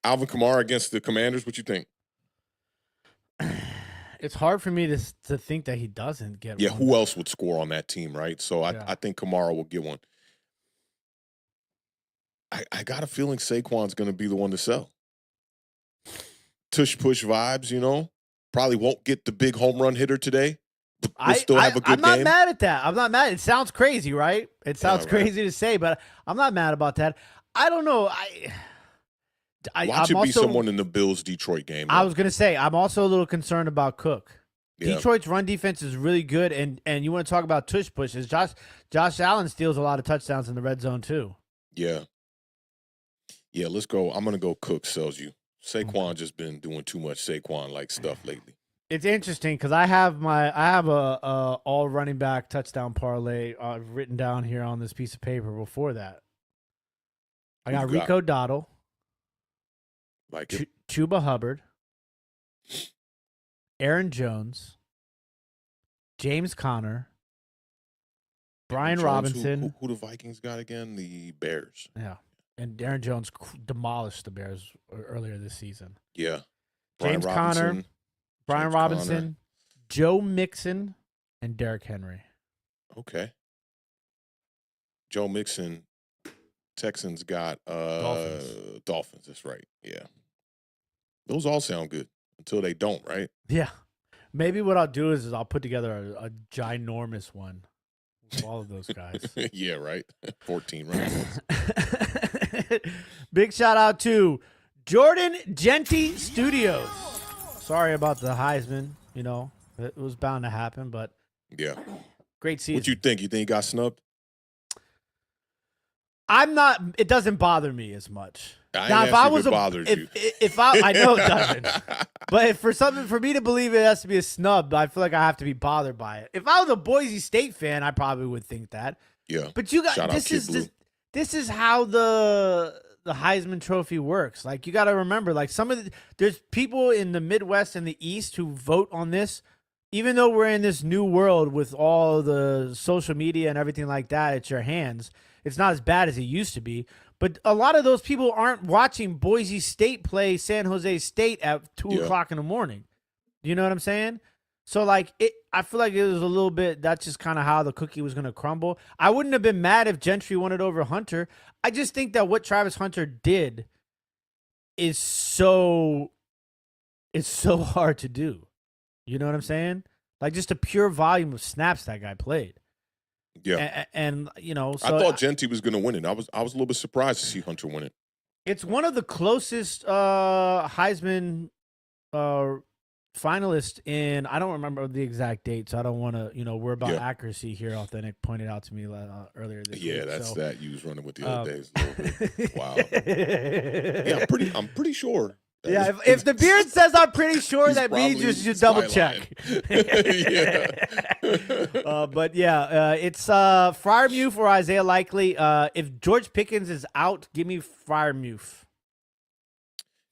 Speaker 2: Alvin Kamara against the Commanders. What you think?
Speaker 1: It's hard for me to think that he doesn't get one.
Speaker 2: Yeah, who else would score on that team, right? So I think Kamara will get one. I got a feeling Saquon's going to be the one to sell. Tush-push vibes, you know. Probably won't get the big home run hitter today. But we'll still have a good game.
Speaker 1: I'm not mad at that. I'm not mad. It sounds crazy, right? It sounds crazy to say, but I'm not mad about that. I don't know.
Speaker 2: Watch it be someone in the Bills-Detroit game.
Speaker 1: I was going to say, I'm also a little concerned about Cook. Yeah. Detroit's run defense is really good, and you want to talk about tush-pushes. Josh Allen steals a lot of touchdowns in the red zone, too.
Speaker 2: Yeah. Yeah, let's go. I'm going to go Cook sells you. Saquon just been doing too much Saquon-like stuff lately.
Speaker 1: It's interesting because I have a all running back touchdown parlay written down here on this piece of paper before that. I got Rico Dottle.
Speaker 2: Like it.
Speaker 1: Chuba Hubbard, Aaron Jones, James Conner, Brian Robinson.
Speaker 2: Who the Vikings got again? The Bears.
Speaker 1: Yeah, and Aaron Jones demolished the Bears earlier this season.
Speaker 2: Yeah.
Speaker 1: James Conner, Brian Robinson, Joe Mixon, and Derrick Henry.
Speaker 2: Okay. Joe Mixon. Texans got Dolphins. That's right. Yeah. Those all sound good until they don't, right?
Speaker 1: Yeah. Maybe what I'll do is I'll put together a ginormous one with all of those guys.
Speaker 2: Yeah, right. 14 rounds.
Speaker 1: Big shout out to Jordan Genty Studios. Sorry about the Heisman. You know, it was bound to happen, but
Speaker 2: yeah.
Speaker 1: Great season.
Speaker 2: What you think? You think he got snubbed?
Speaker 1: It doesn't bother me as much. Now, if I was
Speaker 2: bothers you.
Speaker 1: if I know it doesn't, but for me to believe it has to be a snub, I feel like I have to be bothered by it. If I was a Boise State fan, I probably would think that.
Speaker 2: Yeah.
Speaker 1: But this is how the Heisman Trophy works. Like, you got to remember, like, there's people in the Midwest and the East who vote on this, even though we're in this new world with all the social media and everything like that at your hands. It's not as bad as it used to be. But a lot of those people aren't watching Boise State play San Jose State at 2 o'clock in the morning. You know what I'm saying? So, like, I feel like it was a little bit, that's just kind of how the cookie was going to crumble. I wouldn't have been mad if Gentry won it over Hunter. I just think that what Travis Hunter did is so hard to do. You know what I'm saying? Like, just a pure volume of snaps that guy played.
Speaker 2: Yeah.
Speaker 1: And you know, so
Speaker 2: I thought Gentry was going to win it. I was a little bit surprised to see Hunter win it.
Speaker 1: It's one of the closest Heisman finalist in, I don't remember the exact date, so I don't want to, we're about accuracy here. Authentic pointed out to me earlier this week.
Speaker 2: Yeah, that's
Speaker 1: so,
Speaker 2: that you was running with the other days. Wow. Yeah, I'm pretty sure.
Speaker 1: Yeah, if the beard says I'm pretty sure, that means you should double check.
Speaker 2: Yeah.
Speaker 1: But yeah, it's Freiermuth or Isaiah Likely. If George Pickens is out, give me Freiermuth.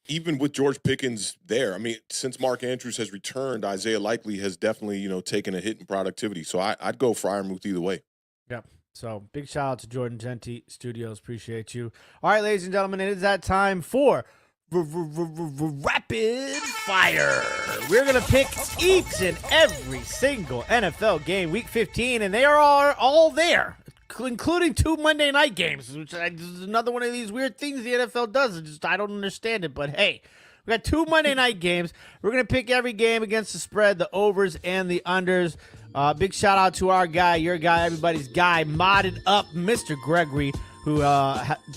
Speaker 2: Even with George Pickens there, I mean, since Mark Andrews has returned, Isaiah Likely has definitely, taken a hit in productivity. So I'd go Freiermuth either way.
Speaker 1: Yep. So big shout out to Jordan Genti Studios. Appreciate you. All right, ladies and gentlemen, it is that time for rapid fire. We're going to pick each and every single NFL game, week 15, and they are all there, including 2 Monday night games, which is another one of these weird things the NFL does. I don't understand it, but hey, we got 2 Monday night games. We're going to pick every game against the spread, the overs and the unders. Big shout out to our guy, your guy, everybody's guy, modded up, Mr. Gregory, who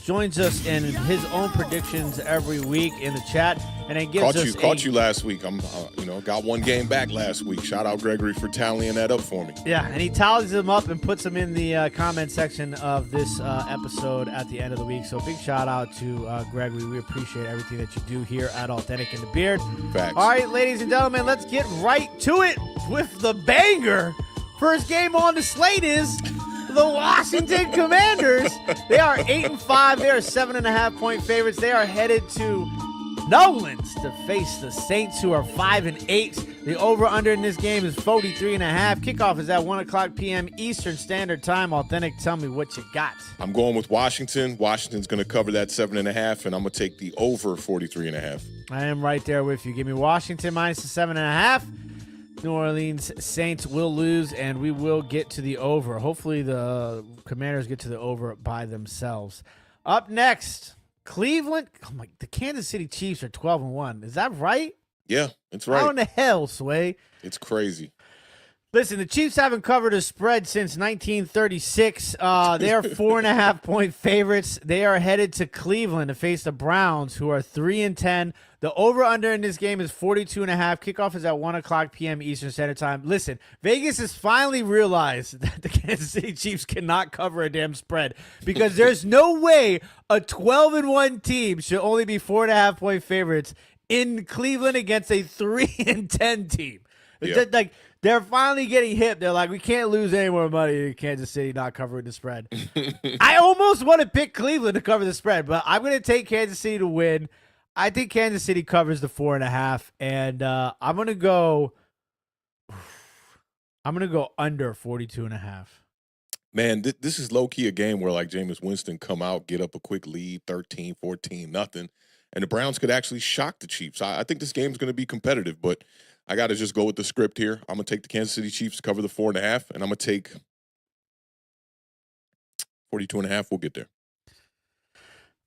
Speaker 1: joins us in his own predictions every week in the chat, and it gives
Speaker 2: caught you last week. I'm got one game back last week. Shout out Gregory for tallying that up for me.
Speaker 1: Yeah, and he tallies them up and puts them in the comment section of this episode at the end of the week. So big shout out to Gregory. We appreciate everything that you do here at Awthentik in the Beard.
Speaker 2: Facts.
Speaker 1: All right, ladies and gentlemen, let's get right to it with the banger. First game on the slate is the Washington Commanders. They are 8-5. They are 7.5-point favorites. They are headed to Nolans to face the Saints, who are 5-8. The over/under in this game is 43.5. Kickoff is at 1:00 p.m. Eastern Standard Time. Authentic, tell me what you got.
Speaker 2: I'm going with Washington. Washington's going to cover that 7.5, and I'm going to take the over 43.5.
Speaker 1: I am right there with you. Give me Washington minus the 7.5. New Orleans Saints will lose, and we will get to the over. Hopefully the Commanders get to the over by themselves. Up next, Cleveland. The Kansas City Chiefs are 12-1. Is that right?
Speaker 2: Yeah, that's right.
Speaker 1: How in the hell, Sway?
Speaker 2: It's crazy.
Speaker 1: Listen, the Chiefs haven't covered a spread since 1936. They are 4.5-point favorites. They are headed to Cleveland to face the Browns, who are 3-10. The over/under in this game is 42.5. Kickoff is at 1:00 p.m. Eastern Standard Time. Listen, Vegas has finally realized that the Kansas City Chiefs cannot cover a damn spread, because there's no way a 12-1 team should only be 4.5-point favorites in Cleveland against a 3-10 team.
Speaker 2: Yeah.
Speaker 1: They're finally getting hip. They're like, we can't lose any more money in Kansas City not covering the spread. I almost want to pick Cleveland to cover the spread, but I'm going to take Kansas City to win. I think Kansas City covers the 4.5, and I'm going to go under 42.5.
Speaker 2: Man, this is low-key a game where, like, Jameis Winston come out, get up a quick lead, 13, 14, nothing, and the Browns could actually shock the Chiefs. I think this game's going to be competitive, but I got to just go with the script here. I'm going to take the Kansas City Chiefs to cover the 4.5, and I'm going to take 42.5. We'll get there.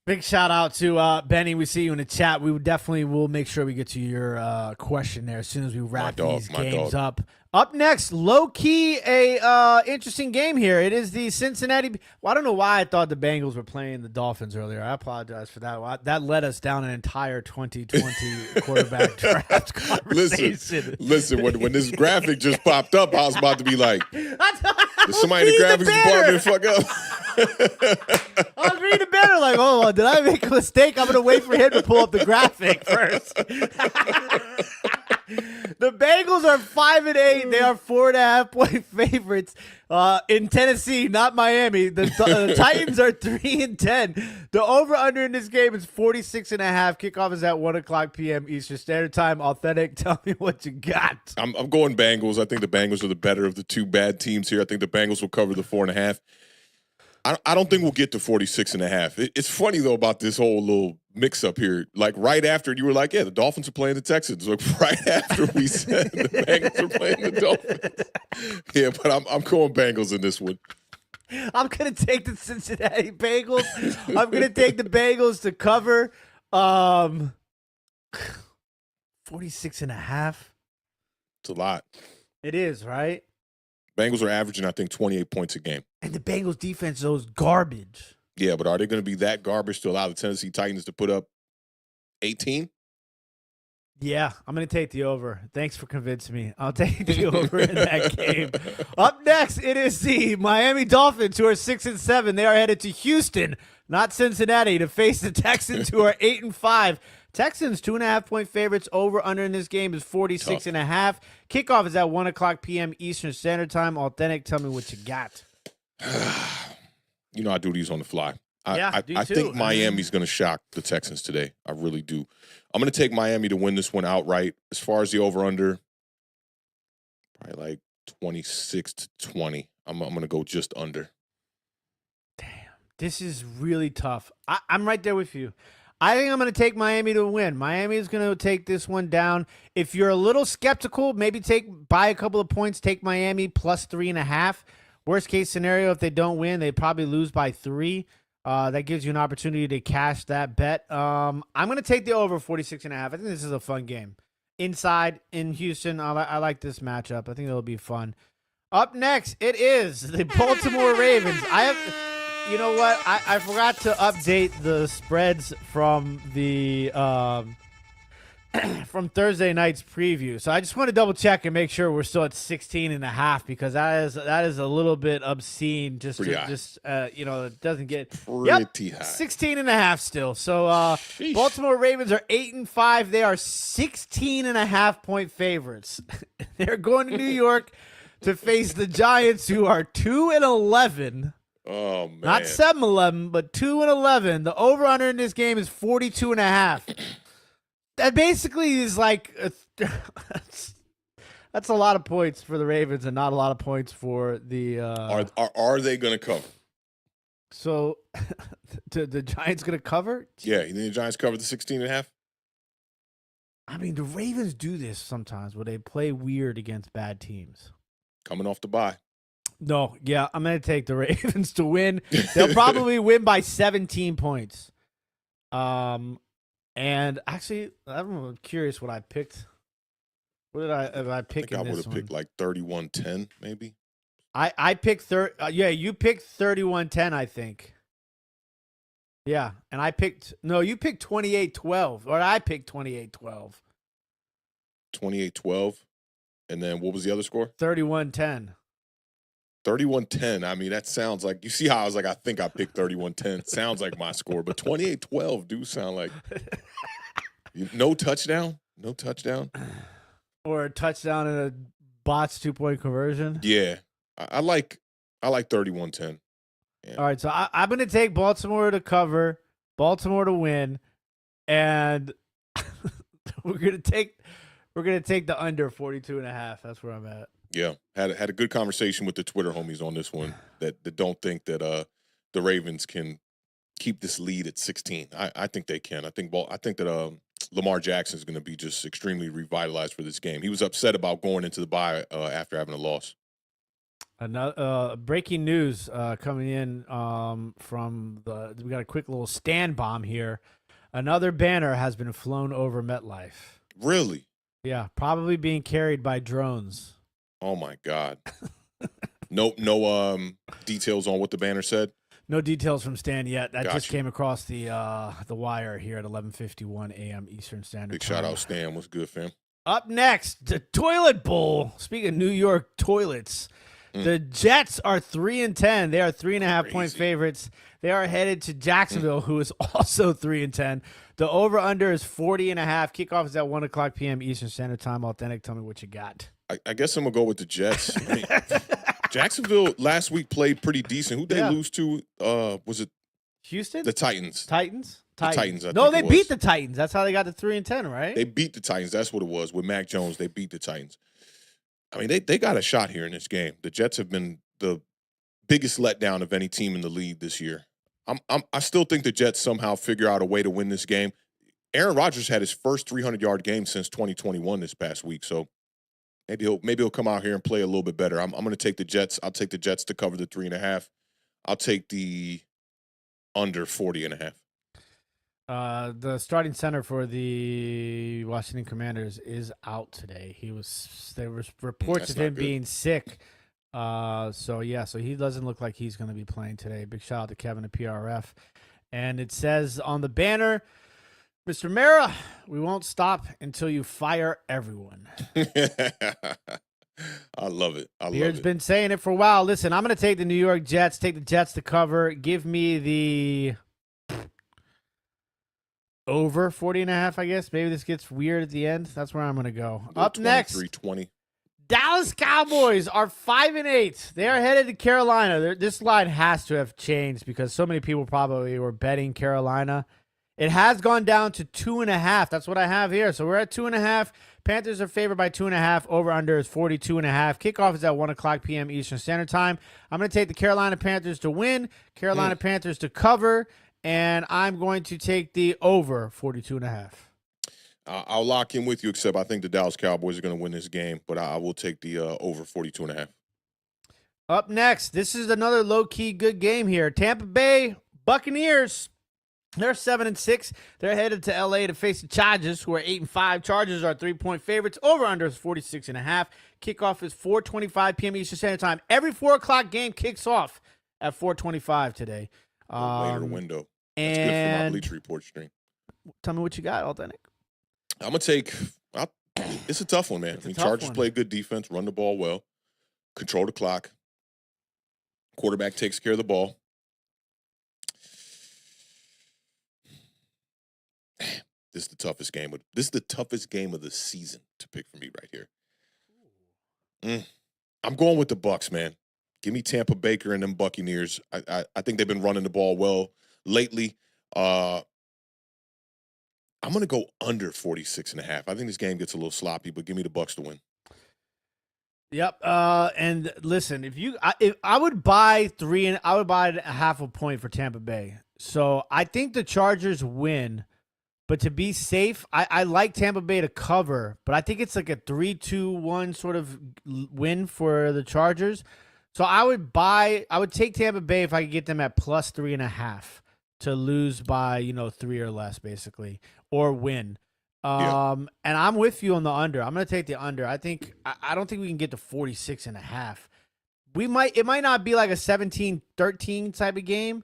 Speaker 1: Big shout out to Benny. We see you in the chat. We definitely will make sure we get to your question there as soon as we wrap these games up. Up next, low-key, a interesting game here. It is the Cincinnati. Well, I don't know why I thought the Bengals were playing the Dolphins earlier. I apologize for that. That led us down an entire 2020 quarterback draft conversation.
Speaker 2: Listen. When this graphic just popped up, I was about to be like, did somebody in the graphics department fuck up?
Speaker 1: I was reading the banner like, oh, did I make a mistake? I'm going to wait for him to pull up the graphic first. The Bengals are 5-8. They are 4.5-point favorites in Tennessee, not Miami. The Titans are 3-10. The over/under in this game is 46.5. Kickoff is at 1:00 p.m. Eastern Standard Time. Authentic, tell me what you got.
Speaker 2: I'm going Bengals. I think the Bengals are the better of the two bad teams here. I think the Bengals will cover the 4.5. I don't think we'll get to 46.5. It's funny, though, about this whole little mix-up here. Like, right after you were like, yeah, the Dolphins are playing the Texans. Like, right after we said the Bengals are playing the Dolphins. Yeah, but I'm going Bengals in this one.
Speaker 1: I'm going to take the Cincinnati Bengals. I'm going to take the Bengals to cover 46.5.
Speaker 2: It's a lot.
Speaker 1: It is, right?
Speaker 2: Bengals are averaging, I think, 28 points a game.
Speaker 1: And the Bengals defense is garbage.
Speaker 2: Yeah, but are they going to be that garbage to allow the Tennessee Titans to put up 18?
Speaker 1: Yeah, I'm going to take the over. Thanks for convincing me. I'll take the over in that game. Up next, it is the Miami Dolphins, who are 6-7. They are headed to Houston, not Cincinnati, to face the Texans, who are 8-5. Texans 2.5-point favorites. Over under in this game is 46.5. Kickoff is at 1:00 p.m. Eastern Standard Time. Authentic, tell me what you got.
Speaker 2: You know I do these on the fly. I
Speaker 1: do too.
Speaker 2: think Miami's going to shock the Texans today. I really do. I'm going to take Miami to win this one outright. As far as the over-under, probably like 26-20. I'm going to go just under.
Speaker 1: Damn, this is really tough. I'm right there with you. I think I'm going to take Miami to win. Miami is going to take this one down. If you're a little skeptical, maybe buy a couple of points, take Miami plus 3.5. Worst case scenario, if they don't win, they probably lose by 3. That gives you an opportunity to cash that bet. I'm going to take the over 46.5. I think this is a fun game. Inside in Houston, I like this matchup. I think it'll be fun. Up next, it is the Baltimore Ravens. You know what? I forgot to update the spreads from the from Thursday night's preview. So I just want to double check and make sure we're still at 16.5, because that is a little bit obscene. It doesn't get
Speaker 2: pretty high.
Speaker 1: 16.5 still. So Baltimore Ravens are 8-5. They are 16.5-point favorites. They're going to New York to face the Giants, who are 2-11.
Speaker 2: Oh, man.
Speaker 1: Not 7-11, but 2-11. The over-under in this game is 42.5. That basically is like that's a lot of points for the Ravens and not a lot of points for the.
Speaker 2: Are they going to cover?
Speaker 1: So, the Giants going to cover?
Speaker 2: Yeah, you think the Giants cover the 16.5?
Speaker 1: I mean, the Ravens do this sometimes where they play weird against bad teams.
Speaker 2: Coming off the bye.
Speaker 1: No, yeah, I'm going to take the Ravens to win. They'll probably win by 17 points. And actually, I'm curious what I picked. What did I pick in this one? I would have
Speaker 2: picked like 31-10, maybe.
Speaker 1: I picked you picked 31-10, I think. Yeah, and you picked 28-12, or I picked 28-12.
Speaker 2: 28-12, and then what was the other score?
Speaker 1: 31-10.
Speaker 2: 31-10. I mean, that sounds like, you see how I was like, I think I picked 31-10. Sounds like my score, but 28-12 do sound like no touchdown.
Speaker 1: Or a touchdown and a bot's 2-point conversion.
Speaker 2: Yeah. I like 31-10. Yeah.
Speaker 1: All right, so I'm going to take Baltimore to cover, Baltimore to win, and we're going to take the under 42.5. That's where I'm at.
Speaker 2: Yeah, had a good conversation with the Twitter homies on this one that don't think that the Ravens can keep this lead at 16. I think they can. I think that Lamar Jackson is going to be just extremely revitalized for this game. He was upset about going into the bye after having a loss.
Speaker 1: Another breaking news coming in we got a quick little stand bomb here. Another banner has been flown over MetLife.
Speaker 2: Really?
Speaker 1: Yeah, probably being carried by drones.
Speaker 2: Oh my God. No details on what the banner said?
Speaker 1: No details from Stan yet. That just came across the wire here at 11:51 a.m. Eastern Standard Time.
Speaker 2: Big shout out, Stan. What's good, fam?
Speaker 1: Up next, the Toilet Bowl. Speaking of New York toilets, The Jets are 3-10. They are 3.5-point favorites. They are headed to Jacksonville, who is also 3-10. The over/under is 40.5. Kickoff is at 1:00 p.m. Eastern Standard Time. Awthentik, tell me what you got.
Speaker 2: I guess I'm gonna go with the Jets. I mean, Jacksonville last week played pretty decent. Who'd they lose to? Was it
Speaker 1: Houston?
Speaker 2: The Titans.
Speaker 1: Titans?
Speaker 2: The Titans.
Speaker 1: No, they beat the Titans. That's how they got to 3-10, right?
Speaker 2: They beat the Titans. That's what it was. With Mac Jones, they beat the Titans. I mean, they got a shot here in this game. The Jets have been the biggest letdown of any team in the league this year. I still think the Jets somehow figure out a way to win this game. Aaron Rodgers had his first 300-yard game since 2021 this past week, so maybe he'll come out here and play a little bit better. I'm going to take the Jets. I'll take the Jets to cover the 3.5. I'll take the under 40.5.
Speaker 1: The starting center for the Washington Commanders is out today. There was reports of him being sick. So he doesn't look like he's going to be playing today. Big shout out to Kevin at PRF. And it says on the banner, Mr. Mara, we won't stop until you fire everyone.
Speaker 2: I love it.
Speaker 1: Beard's been saying it for a while. Listen, I'm going to take the New York Jets, take the Jets to cover. Give me the over 40.5, I guess. Maybe this gets weird at the end. That's where I'm going to go. Up next,
Speaker 2: 23-20.
Speaker 1: Dallas Cowboys are 5-8. They are headed to Carolina. This line has to have changed because so many people probably were betting Carolina. It has gone down to 2.5. That's what I have here. So we're at 2.5. Panthers are favored by 2.5. Over/under is 42.5. Kickoff is at 1:00 p.m. Eastern Standard Time. I'm going to take the Carolina Panthers to win, Carolina Panthers to cover, and I'm going to take the over 42.5.
Speaker 2: I'll lock in with you, except I think the Dallas Cowboys are going to win this game, but I will take the over 42.5.
Speaker 1: Up next, this is another low-key good game here. Tampa Bay Buccaneers, they're 7-6. They're headed to L.A. to face the Chargers, who are 8-5. Chargers are 3-point favorites. Over/under is 46.5. Kickoff is 4:25 p.m. Eastern Standard Time. Every 4 o'clock game kicks off at 4:25 today.
Speaker 2: Later window. That's good for my Bleacher Report stream.
Speaker 1: Tell me what you got, Awthentik.
Speaker 2: I'm going to take it's a tough one, man. Chargers play good defense, run the ball well, control the clock. Quarterback takes care of the ball. This is the toughest game. This is the toughest game of the season to pick for me right here. I'm going with the Bucs, man. Give me Tampa Baker and them Buccaneers. I think they've been running the ball well lately. I'm going to go under 46.5. I think this game gets a little sloppy, but give me the Bucs to win.
Speaker 1: Yep. And listen, if I would buy I would buy a half a point for Tampa Bay. So I think the Chargers win, but to be safe, I like Tampa Bay to cover, but I think it's like a 3-2-1 sort of win for the Chargers. So I would take Tampa Bay if I could get them at plus 3.5 to lose by, 3 or less basically, or win. And I'm with you on the under. I'm going to take the under. I don't think we can get to 46.5. It might not be like a 17-13 type of game,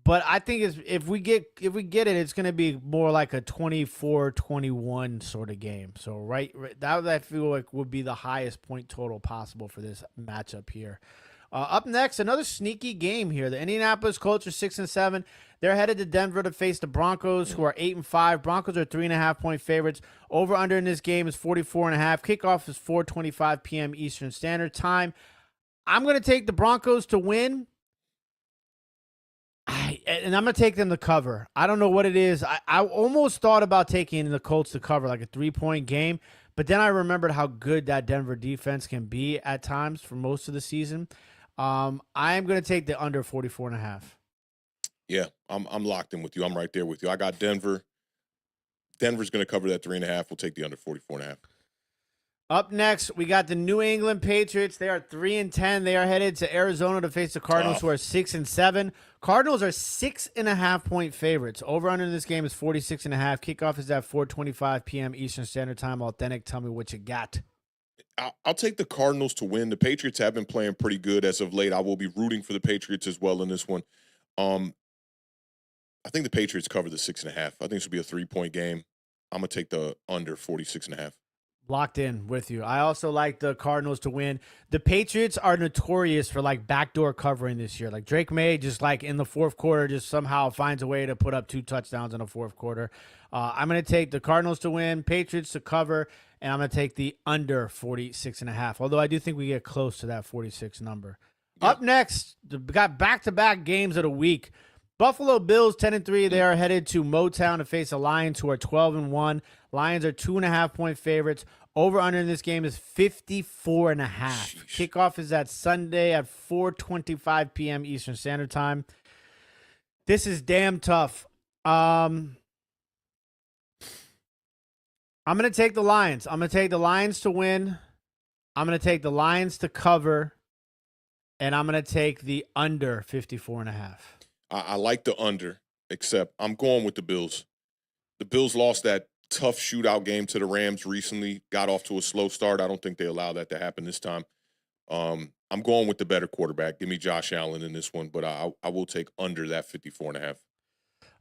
Speaker 1: but I think if we get it, it's going to be more like a 24-21 sort of game. So right that I feel like would be the highest point total possible for this matchup here. Up next, another sneaky game here. The Indianapolis Colts are 6-7. They're headed to Denver to face the Broncos, who are 8-5. Broncos are 3.5-point favorites. Over/under in this game is 44.5. Kickoff is 4:25 p.m. Eastern Standard Time. I'm going to take the Broncos to win, and I'm going to take them to cover. I don't know what it is. I almost thought about taking the Colts to cover, like a 3-point game, but then I remembered how good that Denver defense can be at times for most of the season. I am going to take the under 44.5.
Speaker 2: Yeah, I'm locked in with you. I'm right there with you. I got Denver. Denver's going to cover that 3.5. We'll take the under 44.5.
Speaker 1: Up next, we got the New England Patriots. They are 3-10. They are headed to Arizona to face the Cardinals, who are 6-7. Cardinals are 6.5-point favorites. Over/under in this game is 46.5. Kickoff is at 4:25 p.m. Eastern Standard Time. Awthentik, tell me what you got.
Speaker 2: I'll take the Cardinals to win. The Patriots have been playing pretty good as of late. I will be rooting for the Patriots as well in this one. I think the Patriots cover the 6.5. I think this will be a 3-point game. I'm going to take the under 46.5.
Speaker 1: Locked in with you. I also like the Cardinals to win. The Patriots are notorious for like backdoor covering this year. Like Drake May just like in the fourth quarter just somehow finds a way to put up 2 touchdowns in the fourth quarter. I'm going to take the Cardinals to win, Patriots to cover, and I'm going to take the under 46.5. Although I do think we get close to that 46 number.
Speaker 2: Yeah.
Speaker 1: Up next, we got back-to-back games of the week. Buffalo Bills 10-3. They are headed to Motown to face the Lions, who are 12-1. Lions are 2.5-point favorites. Over under in this game is 54.5. Kickoff is that Sunday at 4:25 p.m. Eastern Standard Time. This is damn tough. I'm going to take the Lions. I'm going to take the Lions to win. I'm going to take the Lions to cover. And I'm going to take the under 54.5.
Speaker 2: I like the under, except I'm going with the Bills. The Bills lost that tough shootout game to the Rams recently, got off to a slow start. I don't think they allow that to happen this time. I'm going with the better quarterback. Give me Josh Allen in this one, but I will take under that 54.5.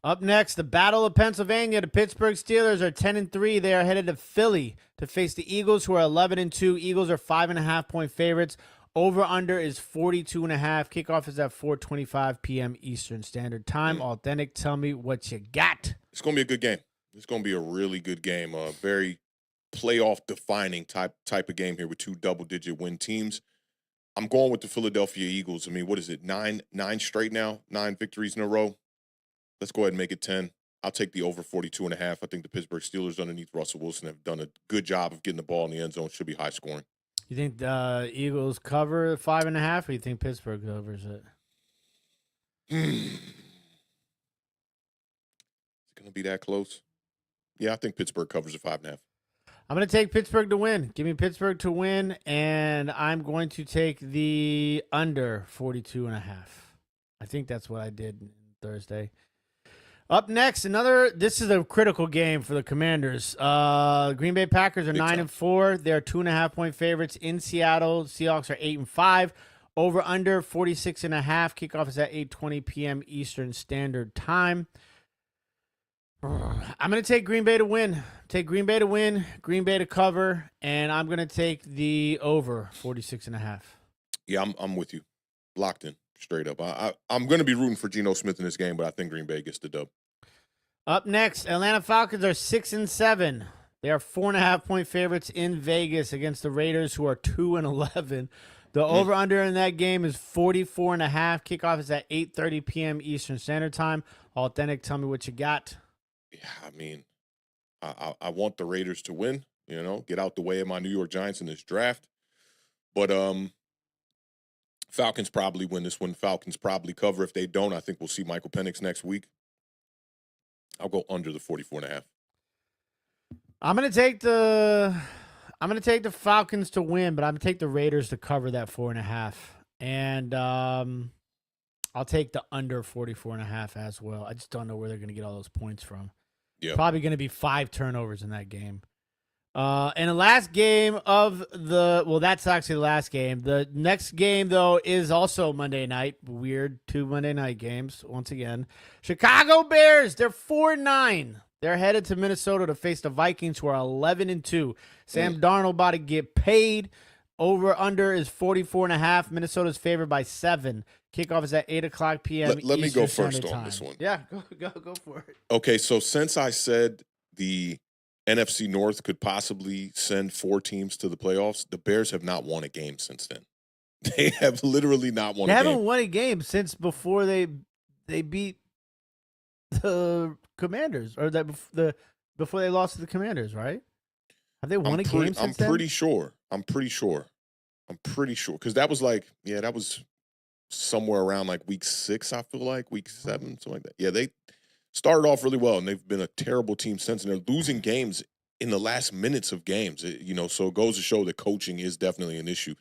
Speaker 1: Up next, the Battle of Pennsylvania. The Pittsburgh Steelers are 10-3. They are headed to Philly to face the Eagles, who are 11-2. Eagles are 5.5-point favorites. Over under is 42.5. Kickoff is at 4:25 p.m. Eastern Standard Time. Awthentik, tell me what you got.
Speaker 2: It's going to be a good game. It's going to be a really good game. A very playoff-defining type of game here with 2 double-digit win teams. I'm going with the Philadelphia Eagles. I mean, what is it? 9 straight now? 9 victories in a row? Let's go ahead and make it 10. I'll take the over 42.5. I think the Pittsburgh Steelers underneath Russell Wilson have done a good job of getting the ball in the end zone. Should be high scoring.
Speaker 1: You think the Eagles cover 5.5, or you think Pittsburgh covers it?
Speaker 2: Is it going to be that close? Yeah, I think Pittsburgh covers at 5.5.
Speaker 1: I'm going to take Pittsburgh to win. Give me Pittsburgh to win, and I'm going to take the under 42.5. I think that's what I did Thursday. Up next, this is a critical game for the Commanders. Green Bay Packers are 9-4. They're 2.5-point favorites in Seattle. Seahawks are 8-5. Over under 46.5. Kickoff is at 8:20 p.m. Eastern Standard Time. I'm going to take Green Bay to win. Green Bay to cover, and I'm going to take the over 46.5.
Speaker 2: Yeah, I'm with you. Locked in, straight up. I'm going to be rooting for Geno Smith in this game, but I think Green Bay gets the dub.
Speaker 1: Up next, Atlanta Falcons are 6-7. They are 4.5-point favorites in Vegas against the Raiders, who are 2-11. The over-under in that game is 44.5. Kickoff is at 8:30 p.m. Eastern Standard Time. Awthentik, tell me what you got.
Speaker 2: Yeah, I mean, I want the Raiders to win, get out the way of my New York Giants in this draft. But Falcons probably win this one. Falcons probably cover. If they don't, I think we'll see Michael Penix next week. I'll go under the 44.5.
Speaker 1: I'm gonna take the Falcons to win, but I'm gonna take the Raiders to cover that 4.5. And I'll take the under 44.5 as well. I just don't know where they're gonna get all those points from.
Speaker 2: Yeah.
Speaker 1: Probably gonna be 5 turnovers in that game. And the last game of that's actually the last game. The next game, though, is also Monday night. Weird 2 Monday night games once again. Chicago Bears, they're 4-9. They're headed to Minnesota to face the Vikings, who are 11-2. Sam Darnold about to get paid. Over under is 44.5. Minnesota's favored by 7. Kickoff is at 8:00 p.m.
Speaker 2: Let me go
Speaker 1: Eastern
Speaker 2: first
Speaker 1: Standard
Speaker 2: on
Speaker 1: Time.
Speaker 2: this one.
Speaker 1: Yeah, go for it.
Speaker 2: Okay, so since I said the NFC North could possibly send 4 teams to the playoffs, the Bears have not won a game since then. They have literally not won a game.
Speaker 1: They haven't won a game since before they beat the Commanders, or before they lost to the Commanders, right? Have they won a game since then?
Speaker 2: I'm pretty sure. Because that was somewhere around like week 6, I feel like, week 7, something like that. Yeah, they started off really well, and they've been a terrible team since, and they're losing games in the last minutes of games. So it goes to show that coaching is definitely an issue.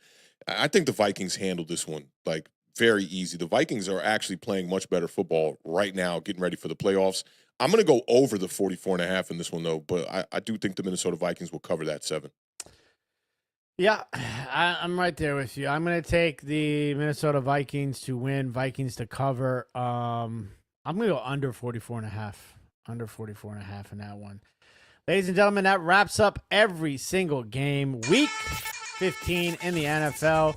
Speaker 2: I think the Vikings handled this one like very easy. The Vikings are actually playing much better football right now, getting ready for the playoffs. I'm going to go over the 44.5 in this one, though, but I do think the Minnesota Vikings will cover that 7.
Speaker 1: Yeah, I'm right there with you. I'm going to take the Minnesota Vikings to win, Vikings to cover. I'm going to go under 44.5. Under 44.5 in that one. Ladies and gentlemen, that wraps up every single game. Week 15 in the NFL.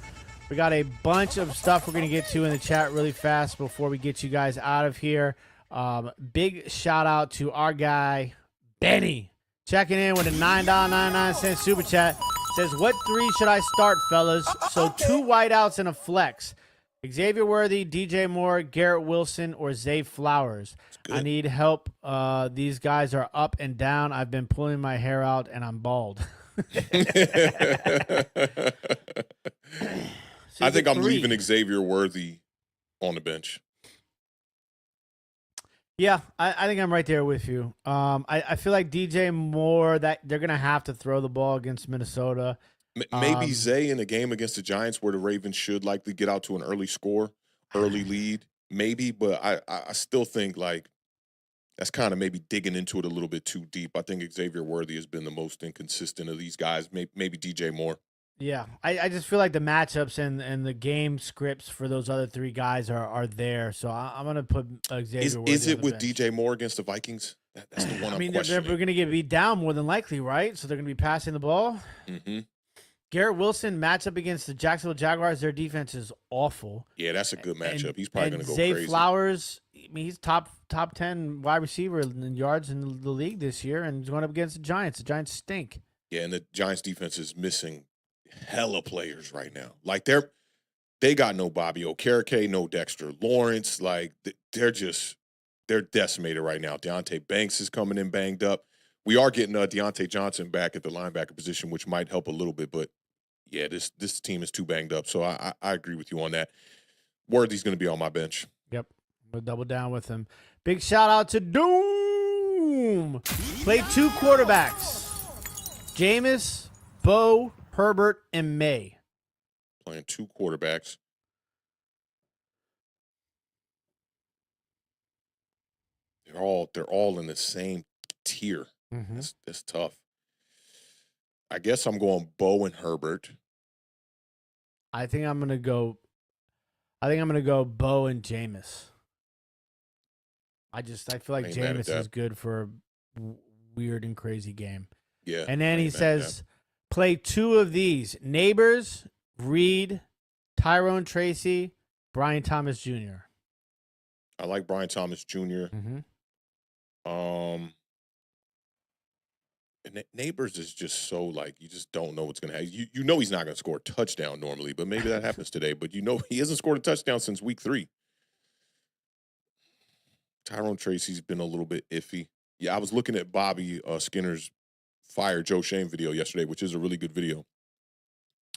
Speaker 1: We got a bunch of stuff we're going to get to in the chat really fast before we get you guys out of here. Big shout out to our guy, Benny, checking in with a $9.99 super chat. Says, what three should I start, fellas? So 2 wideouts and a flex. Xavier Worthy, DJ Moore, Garrett Wilson, or Zay Flowers. I need help. These guys are up and down. I've been pulling my hair out, and I'm bald.
Speaker 2: I think I'm leaving Xavier Worthy on the bench.
Speaker 1: Yeah, I think I'm right there with you. I feel like DJ Moore, that they're going to have to throw the ball against Minnesota.
Speaker 2: Maybe Zay in a game against the Giants where the Ravens should likely get out to an early score, early lead, maybe. But I still think, like, that's kind of maybe digging into it a little bit too deep. I think Xavier Worthy has been the most inconsistent of these guys, maybe DJ Moore.
Speaker 1: Yeah, I just feel like the matchups and the game scripts for those other 3 guys are there. So I'm going to put Xavier Worthy
Speaker 2: Is it
Speaker 1: on the
Speaker 2: with
Speaker 1: bench.
Speaker 2: DJ Moore against the Vikings? That's the one I'm questioning.
Speaker 1: They're going to get beat down more than likely, right? So they're going to be passing the ball.
Speaker 2: Mm-hmm.
Speaker 1: Garrett Wilson matchup against the Jacksonville Jaguars. Their defense is awful.
Speaker 2: Yeah, that's a good matchup. He's probably going to go
Speaker 1: Zay
Speaker 2: crazy.
Speaker 1: Flowers, I mean, he's top 10 wide receiver in yards in the league this year, and he's going up against the Giants. The Giants stink.
Speaker 2: Yeah, and the Giants defense is missing hella players right now. Like they got no Bobby Okereke, no Dexter Lawrence. Like they're decimated right now. Deontay Banks is coming in banged up. We are getting Deontay Johnson back at the linebacker position, which might help a little bit, but yeah, this team is too banged up. So I agree with you on that. Worthy's going to be on my bench.
Speaker 1: Yep. We'll double down with him. Big shout out to Doom. Played 2 quarterbacks. Jameis, Bo, Herbert, and May.
Speaker 2: Playing 2 quarterbacks. They're all in the same tier.
Speaker 1: Mm-hmm.
Speaker 2: That's tough. I guess I'm going Bo and Herbert.
Speaker 1: I think I'm gonna go Bo and Jameis. I feel like Jameis is good for a weird and crazy game.
Speaker 2: Yeah.
Speaker 1: And then he says, play 2 of these: Neighbors, Reed, Tyrone Tracy, Brian Thomas Jr.
Speaker 2: I like Brian Thomas Jr.
Speaker 1: Mm-hmm.
Speaker 2: And Neighbors is just so, like, you just don't know what's going to happen. You know he's not going to score a touchdown normally, but maybe that happens today. But you know he hasn't scored a touchdown since week 3. Tyrone Tracy's been a little bit iffy. Yeah, I was looking at Bobby Skinner's Fire Joe Shane video yesterday, which is a really good video.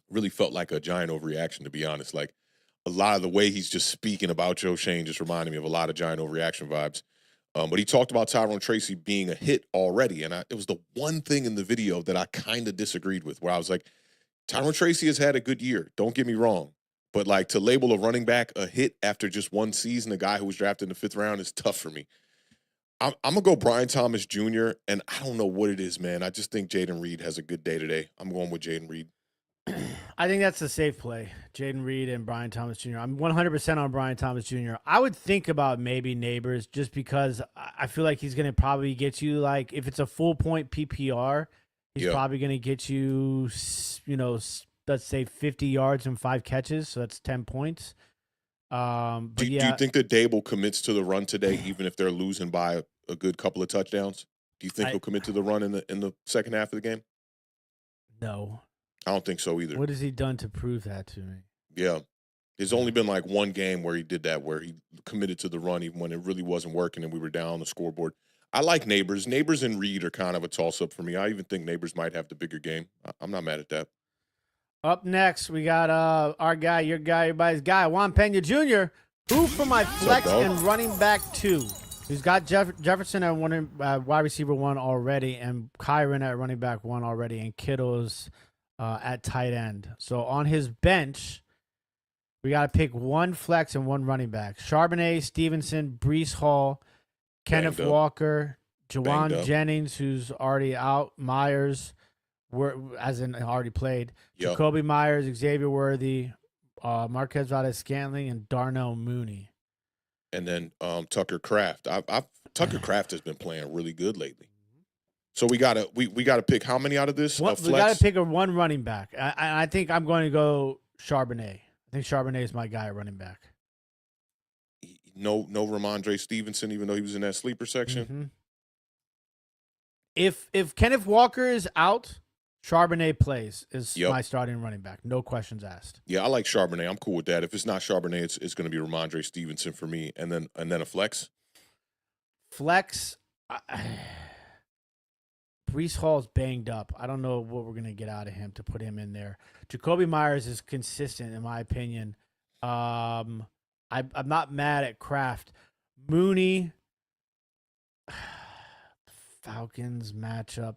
Speaker 2: Really felt like a giant overreaction, to be honest. Like, a lot of the way he's just speaking about Joe Shane just reminded me of a lot of giant overreaction vibes. But he talked about Tyrone Tracy being a hit already, and it was the one thing in the video that I kind of disagreed with, where I was like, Tyrone Tracy has had a good year. Don't get me wrong. But, like, to label a running back a hit after just one season, a guy who was drafted in the 5th round, is tough for me. I'm going to go Brian Thomas Jr., and I don't know what it is, man. I just think Jaden Reed has a good day today. I'm going with Jaden Reed.
Speaker 1: I think that's a safe play. Jaden Reed and Brian Thomas Jr. I'm 100% on Brian Thomas Jr. I would think about maybe Neighbors, just because I feel like he's going to probably get you, like, if it's a full point PPR, he's probably going to get you, let's say 50 yards and 5 catches. So that's 10 points.
Speaker 2: Do you think that Dable commits to the run today, even if they're losing by a good couple of touchdowns? Do you think he'll commit to the run in the second half of the game?
Speaker 1: No.
Speaker 2: I don't think so either.
Speaker 1: What has he done to prove that to me?
Speaker 2: Yeah. There's only been like one game where he did that, where he committed to the run even when it really wasn't working and we were down on the scoreboard. I like Neighbors. Neighbors and Reed are kind of a toss-up for me. I even think Neighbors might have the bigger game. I'm not mad at that.
Speaker 1: Up next, we got our guy, your guy, everybody's guy, Juan Pena Jr., who for my flex and running back 2. He's got Jefferson at wide receiver 1 already, and Kyron at running back 1 already, and Kittle's at tight end. So on his bench, we got to pick 1 flex and 1 running back. Charbonnet, Stevenson, Breece Hall, Kenneth Walker, Jawan Jennings, who's already out, Myers, already played, Jacoby Myers, Xavier Worthy, Marquez Valdes-Scantling, and Darnell Mooney.
Speaker 2: And then Tucker Kraft. Tucker Kraft has been playing really good lately. So we gotta pick how many out of this?
Speaker 1: We
Speaker 2: Flex?
Speaker 1: got to pick one running back. I think I'm going to go Charbonnet. I think Charbonnet is my guy at running back.
Speaker 2: No Ramondre Stevenson, even though he was in that sleeper section.
Speaker 1: Mm-hmm. If Kenneth Walker is out, Charbonnet plays is my starting running back. No questions asked.
Speaker 2: Yeah, I like Charbonnet. I'm cool with that. If it's not Charbonnet, it's going to be Ramondre Stevenson for me, and then a flex.
Speaker 1: Flex. Breece Hall's banged up. I don't know what we're going to get out of him to put him in there. Jacoby Myers is consistent, in my opinion. I'm not mad at Kraft. Mooney, Falcons matchup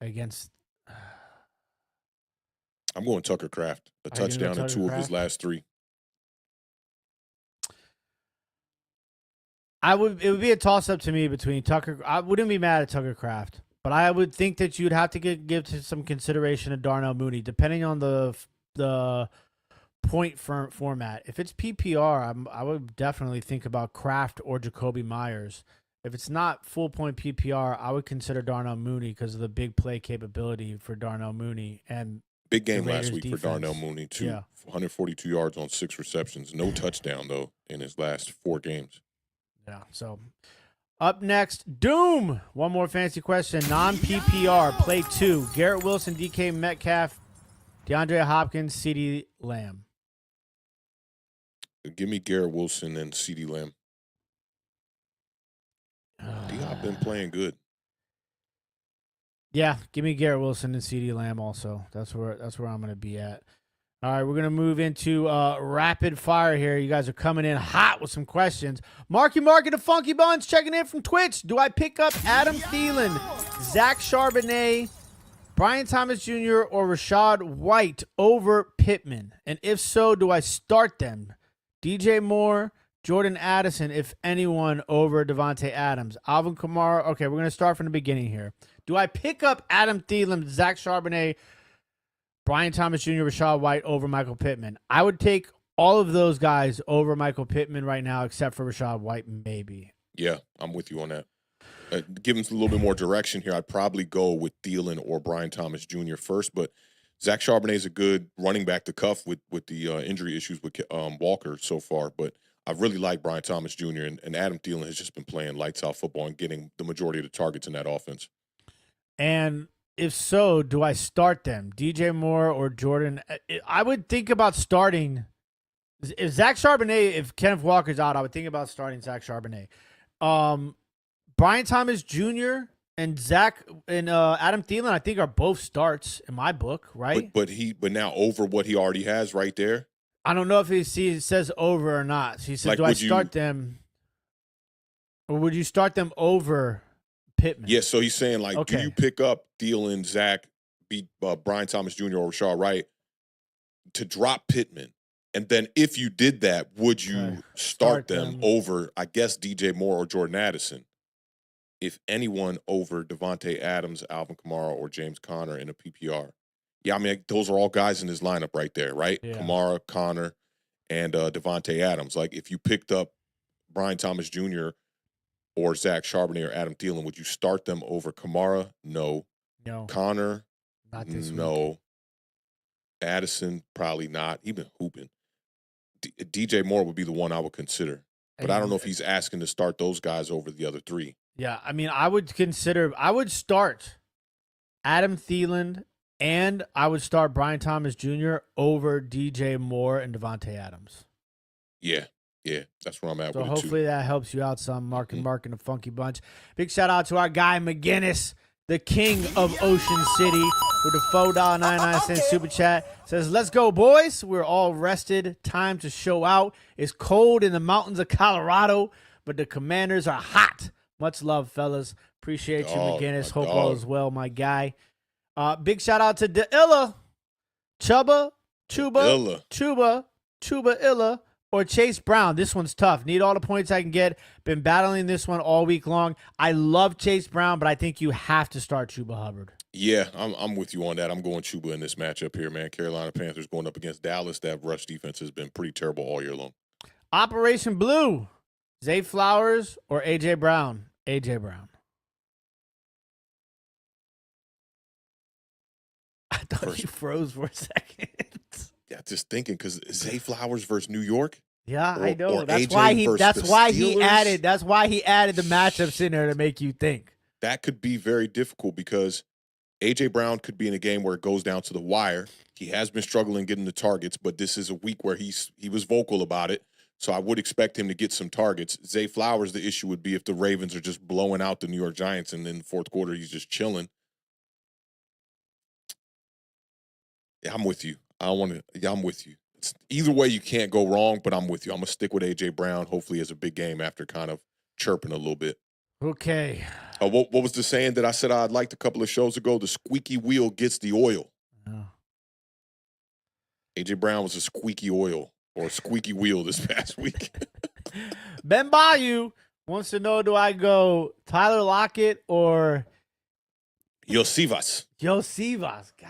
Speaker 1: against.
Speaker 2: I'm going Tucker Kraft. A touchdown in 2 of his last 3.
Speaker 1: It would be a toss-up to me between Tucker. I wouldn't be mad at Tucker Kraft. But I would think that you'd have to give some consideration to Darnell Mooney, depending on the point format. If it's PPR, I would definitely think about Kraft or Jacoby Myers. If it's not full point PPR, I would consider Darnell Mooney because of the big play capability for Darnell Mooney. And
Speaker 2: big game last week for Darnell Mooney, too. Yeah. 142 yards on 6 receptions. No touchdown, though, in his last 4 games.
Speaker 1: Yeah, so... Up next, Doom. One more fancy question. Non-PPR, play 2. Garrett Wilson, DK Metcalf, DeAndre Hopkins, CeeDee Lamb.
Speaker 2: Give me Garrett Wilson and CeeDee Lamb. D-Hop been playing good.
Speaker 1: Yeah, give me Garrett Wilson and CeeDee Lamb also. That's where I'm going to be at. All right, we're going to move into rapid fire here. You guys are coming in hot with some questions. Marky Mark and the Funky Buns checking in from Twitch. Do I pick up Adam Thielen, Zach Charbonnet, Brian Thomas Jr., or Rashad White over Pittman? And if so, do I start them? DJ Moore, Jordan Addison, if anyone, over Devontae Adams. Alvin Kamara. Okay, we're going to start from the beginning here. Do I pick up Adam Thielen, Zach Charbonnet, Brian Thomas Jr., Rashad White over Michael Pittman? I would take all of those guys over Michael Pittman right now, except for Rashad White, maybe.
Speaker 2: Yeah, I'm with you on that. Give him a little bit more direction here. I'd probably go with Thielen or Brian Thomas Jr. first, but Zach Charbonnet is a good running back to cuff with the injury issues with Walker so far. But I really like Brian Thomas Jr., and Adam Thielen has just been playing lights out football and getting the majority of the targets in that offense.
Speaker 1: And if so, do I start them? DJ Moore or Jordan? I would think about starting. If Zach Charbonnet, if Kenneth Walker's out, I would think about starting Zach Charbonnet. Brian Thomas Jr. and Adam Thielen, I think, are both starts in my book, right?
Speaker 2: But now over what he already has right there.
Speaker 1: I don't know if he says over or not. So he says, like, do I start them, or would you start them over Pittman?
Speaker 2: Yeah, so he's saying, like, do you pick up Thielen, Zach, Brian Thomas Jr. or Rashad White to drop Pittman? And then if you did that, would you start them over, I guess, DJ Moore or Jordan Addison? If anyone, over Devontae Adams, Alvin Kamara, or James Conner in a PPR. Yeah, I mean, those are all guys in his lineup right there, right? Yeah. Kamara, Conner, and Devontae Adams. Like, if you picked up Brian Thomas Jr. or Zach Charbonnet or Adam Thielen, would you start them over Kamara? No. Conner?
Speaker 1: Not this
Speaker 2: no.
Speaker 1: week.
Speaker 2: Addison? Probably not. He's been hooping. DJ Moore would be the one I would consider. But I don't know if he's asking to start those guys over the other 3.
Speaker 1: Yeah, I mean, I would start Adam Thielen, and I would start Brian Thomas Jr. over DJ Moore and Devontae Adams.
Speaker 2: Yeah, that's where I'm at.
Speaker 1: So
Speaker 2: with
Speaker 1: hopefully that helps you out some, Mark and the Funky Bunch. Big shout out to our guy McGinnis, the king of Ocean City, with the $4.99 super chat. Says, let's go, boys. We're all rested. Time to show out. It's cold in the mountains of Colorado, but the Commanders are hot. Much love, fellas. Appreciate you, McGinnis. Hope all is well, my guy. Big shout out to Illa, Chuba Illa, or Chase Brown. This one's tough. Need all the points I can get. Been battling this one all week long. I love Chase Brown, but I think you have to start Chuba Hubbard.
Speaker 2: Yeah, I'm with you on that. I'm going Chuba in this matchup here, man. Carolina Panthers going up against Dallas. That rush defense has been pretty terrible all year long.
Speaker 1: Operation Blue, Zay Flowers or A.J. Brown? A.J. Brown. thought you froze for a second.
Speaker 2: Yeah, just thinking because Zay Flowers versus New York.
Speaker 1: Yeah, I know.
Speaker 2: That's why he
Speaker 1: added the matchups in there to make you think.
Speaker 2: That could be very difficult because A.J. Brown could be in a game where it goes down to the wire. He has been struggling getting the targets, but this is a week where he was vocal about it. So I would expect him to get some targets. Zay Flowers, the issue would be if the Ravens are just blowing out the New York Giants and in the fourth quarter he's just chilling. Yeah, I'm with you. I'm with you. Either way, you can't go wrong, but I'm with you. I'm going to stick with A.J. Brown. Hopefully he has a big game after kind of chirping a little bit.
Speaker 1: Okay.
Speaker 2: What was the saying that I said I'd liked a couple of shows ago? The squeaky wheel gets the oil.
Speaker 1: Oh.
Speaker 2: A.J. Brown was a squeaky oil or a squeaky wheel this past week.
Speaker 1: Ben Bayou wants to know, do I go Tyler Lockett or
Speaker 2: Yosivas?
Speaker 1: God.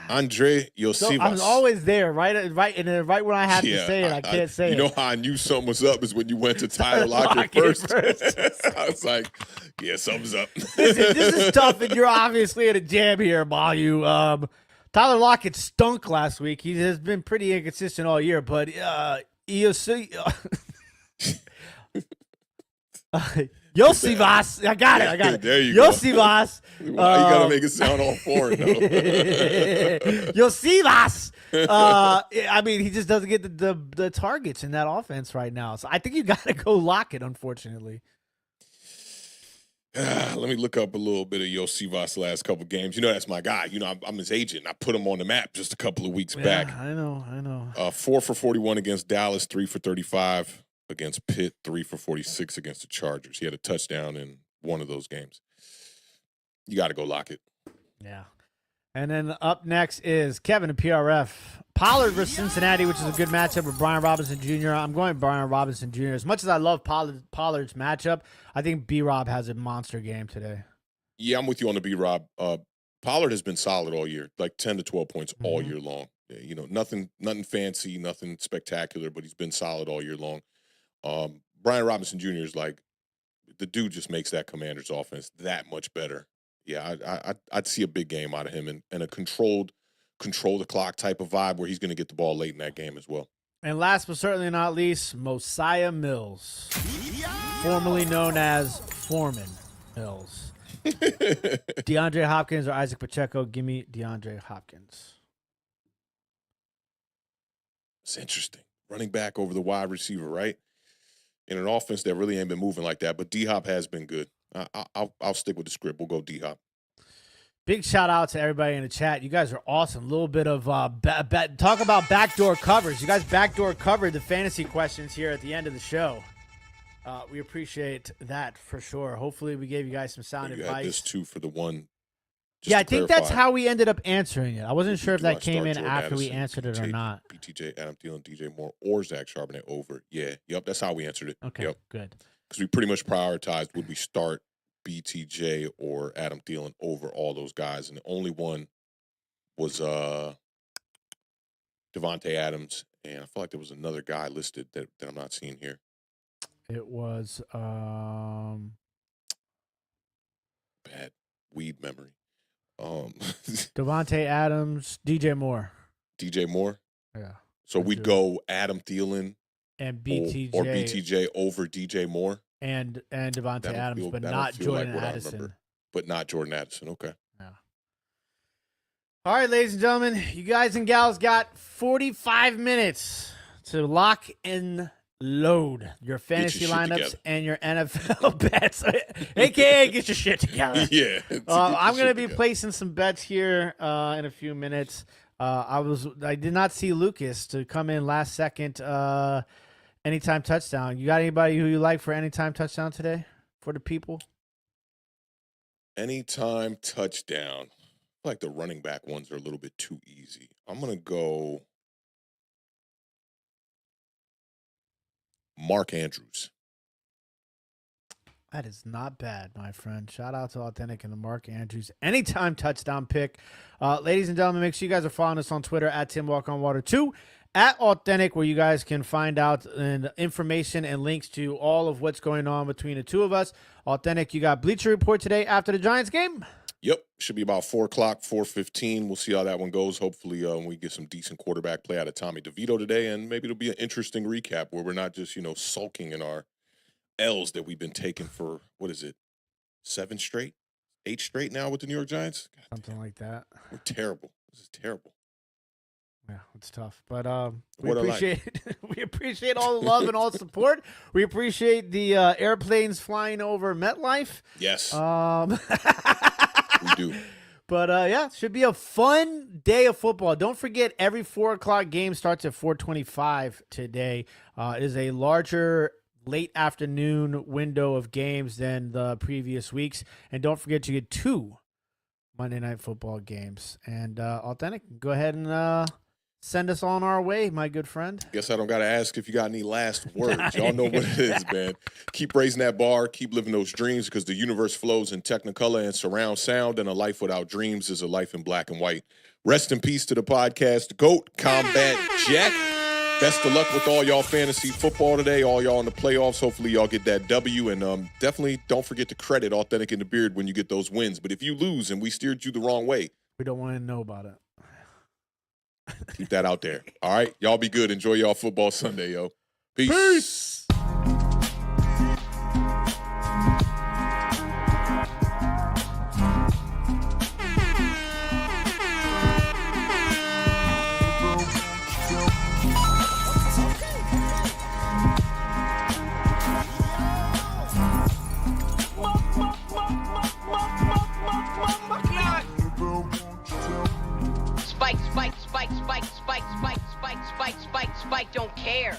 Speaker 2: Andre Yosivas.
Speaker 1: So I was always there, right when I have to say it, I can't say it.
Speaker 2: You know how I knew something was up is when you went to Tyler Lockett first. I was like, yeah, something's up.
Speaker 1: This is tough, and you're obviously in a jam here, Bayou. Tyler Lockett stunk last week. He has been pretty inconsistent all year, but Yosivas. I got it.
Speaker 2: There you
Speaker 1: Yosivas.
Speaker 2: go. You got to make it sound all foreign, though.
Speaker 1: Yosivas. I mean, he just doesn't get the targets in that offense right now. So I think you got to go Lockett, unfortunately.
Speaker 2: Let me look up a little bit of Yosivas last couple games. You know, that's my guy. You know, I'm his agent. I put him on the map just a couple of weeks back.
Speaker 1: I know.
Speaker 2: 4 for 41 against Dallas, 3 for 35 against Pitt, 3 for 46 against the Chargers. He had a touchdown in one of those games. You got to go Lockett.
Speaker 1: Yeah. And then up next is Kevin at PRF. Pollard versus Cincinnati, which is a good matchup with Brian Robinson Jr. I'm going Brian Robinson Jr. As much as I love Pollard's matchup, I think B-Rob has a monster game today.
Speaker 2: Yeah, I'm with you on the B-Rob. Pollard has been solid all year, like 10 to 12 points all year long. Yeah, you know, nothing fancy, nothing spectacular, but he's been solid all year long. Brian Robinson Jr. is like, the dude just makes that Commanders offense that much better. Yeah, I'd see a big game out of him and a control the clock type of vibe where he's going to get the ball late in that game as well.
Speaker 1: And last but certainly not least, Mosiah Mills, formerly known as Foreman Mills. DeAndre Hopkins or Isaac Pacheco? Give me DeAndre Hopkins.
Speaker 2: It's interesting. Running back over the wide receiver, right? In an offense that really ain't been moving like that, but D-Hop has been good. I'll stick with the script. We'll go D-Hop.
Speaker 1: Big shout out to everybody in the chat. You guys are awesome. A little bit of talk about backdoor covers. You guys backdoor covered the fantasy questions here at the end of the show. We appreciate that for sure. Hopefully we gave you guys some sound advice.
Speaker 2: Had this too for the one.
Speaker 1: Yeah, I think that's how we ended up answering it. I wasn't sure if that came in after we answered it or not.
Speaker 2: BTJ, Adam Thielen, DJ Moore, or Zach Charbonnet over. Yeah, yep, that's how we answered it.
Speaker 1: Okay,
Speaker 2: yep.
Speaker 1: Good.
Speaker 2: Because we pretty much prioritized would we start BTJ or Adam Thielen over all those guys, and the only one was Devontae Adams, and I feel like there was another guy listed that I'm not seeing here.
Speaker 1: It was
Speaker 2: bad weed memory.
Speaker 1: Devontae Adams, DJ Moore.
Speaker 2: DJ Moore?
Speaker 1: Yeah.
Speaker 2: So we'd go Adam Thielen
Speaker 1: and BTJ
Speaker 2: or BTJ over DJ Moore
Speaker 1: and Devontae Adams, but not Jordan Addison.
Speaker 2: But not Jordan Addison. Okay.
Speaker 1: Yeah. All right, ladies and gentlemen, you guys and gals got 45 minutes to lock and load your fantasy lineups and your NFL bets, aka get your shit together.
Speaker 2: Yeah.
Speaker 1: I'm going to be placing some bets here in a few minutes. I did not see Lucas to come in last second. Anytime touchdown. You got anybody who you like for anytime touchdown today for the people?
Speaker 2: Anytime touchdown. I feel like the running back ones are a little bit too easy. I'm going to go Mark Andrews.
Speaker 1: That is not bad, my friend. Shout out to Awthentik and the Mark Andrews anytime touchdown pick. Ladies and gentlemen, make sure you guys are following us on Twitter at TimWalkOnWater2, at Awthentik, where you guys can find out information and links to all of what's going on between the two of us. Awthentik, you got Bleacher Report today after the Giants game?
Speaker 2: Yep, should be about 4 o'clock, 4:15. We'll see how that one goes. Hopefully, we get some decent quarterback play out of Tommy DeVito today, and maybe it'll be an interesting recap where we're not just sulking in our L's that we've been taking for what is it, 7 straight, 8 straight now with the New York Giants.
Speaker 1: Something like that.
Speaker 2: We're terrible. This is terrible.
Speaker 1: Yeah, it's tough, but we
Speaker 2: What a life.
Speaker 1: appreciate we appreciate all the love and all the support. We appreciate the airplanes flying over MetLife.
Speaker 2: Yes,
Speaker 1: We
Speaker 2: do.
Speaker 1: But yeah, should be a fun day of football. Don't forget, every 4 o'clock game starts at 4:25 today. It is a larger late afternoon window of games than the previous weeks, and don't forget you get 2 Monday Night Football games. And Awthentik, go ahead and send us on our way, my good friend.
Speaker 2: Guess I don't got to ask if you got any last words. Y'all know what it is, man. Keep raising that bar. Keep living those dreams, because the universe flows in Technicolor and surround sound, and a life without dreams is a life in black and white. Rest in peace to the podcast GOAT, Combat Jack. Best of luck with all y'all fantasy football today, all y'all in the playoffs. Hopefully y'all get that W, and definitely don't forget to credit Awthentik in the Beard when you get those wins. But if you lose and we steered you the wrong way,
Speaker 1: We don't want to know about it.
Speaker 2: keep that out there. All right? Y'all be good. Enjoy y'all football Sunday, yo. Peace.
Speaker 1: Peace.
Speaker 3: Spike don't care.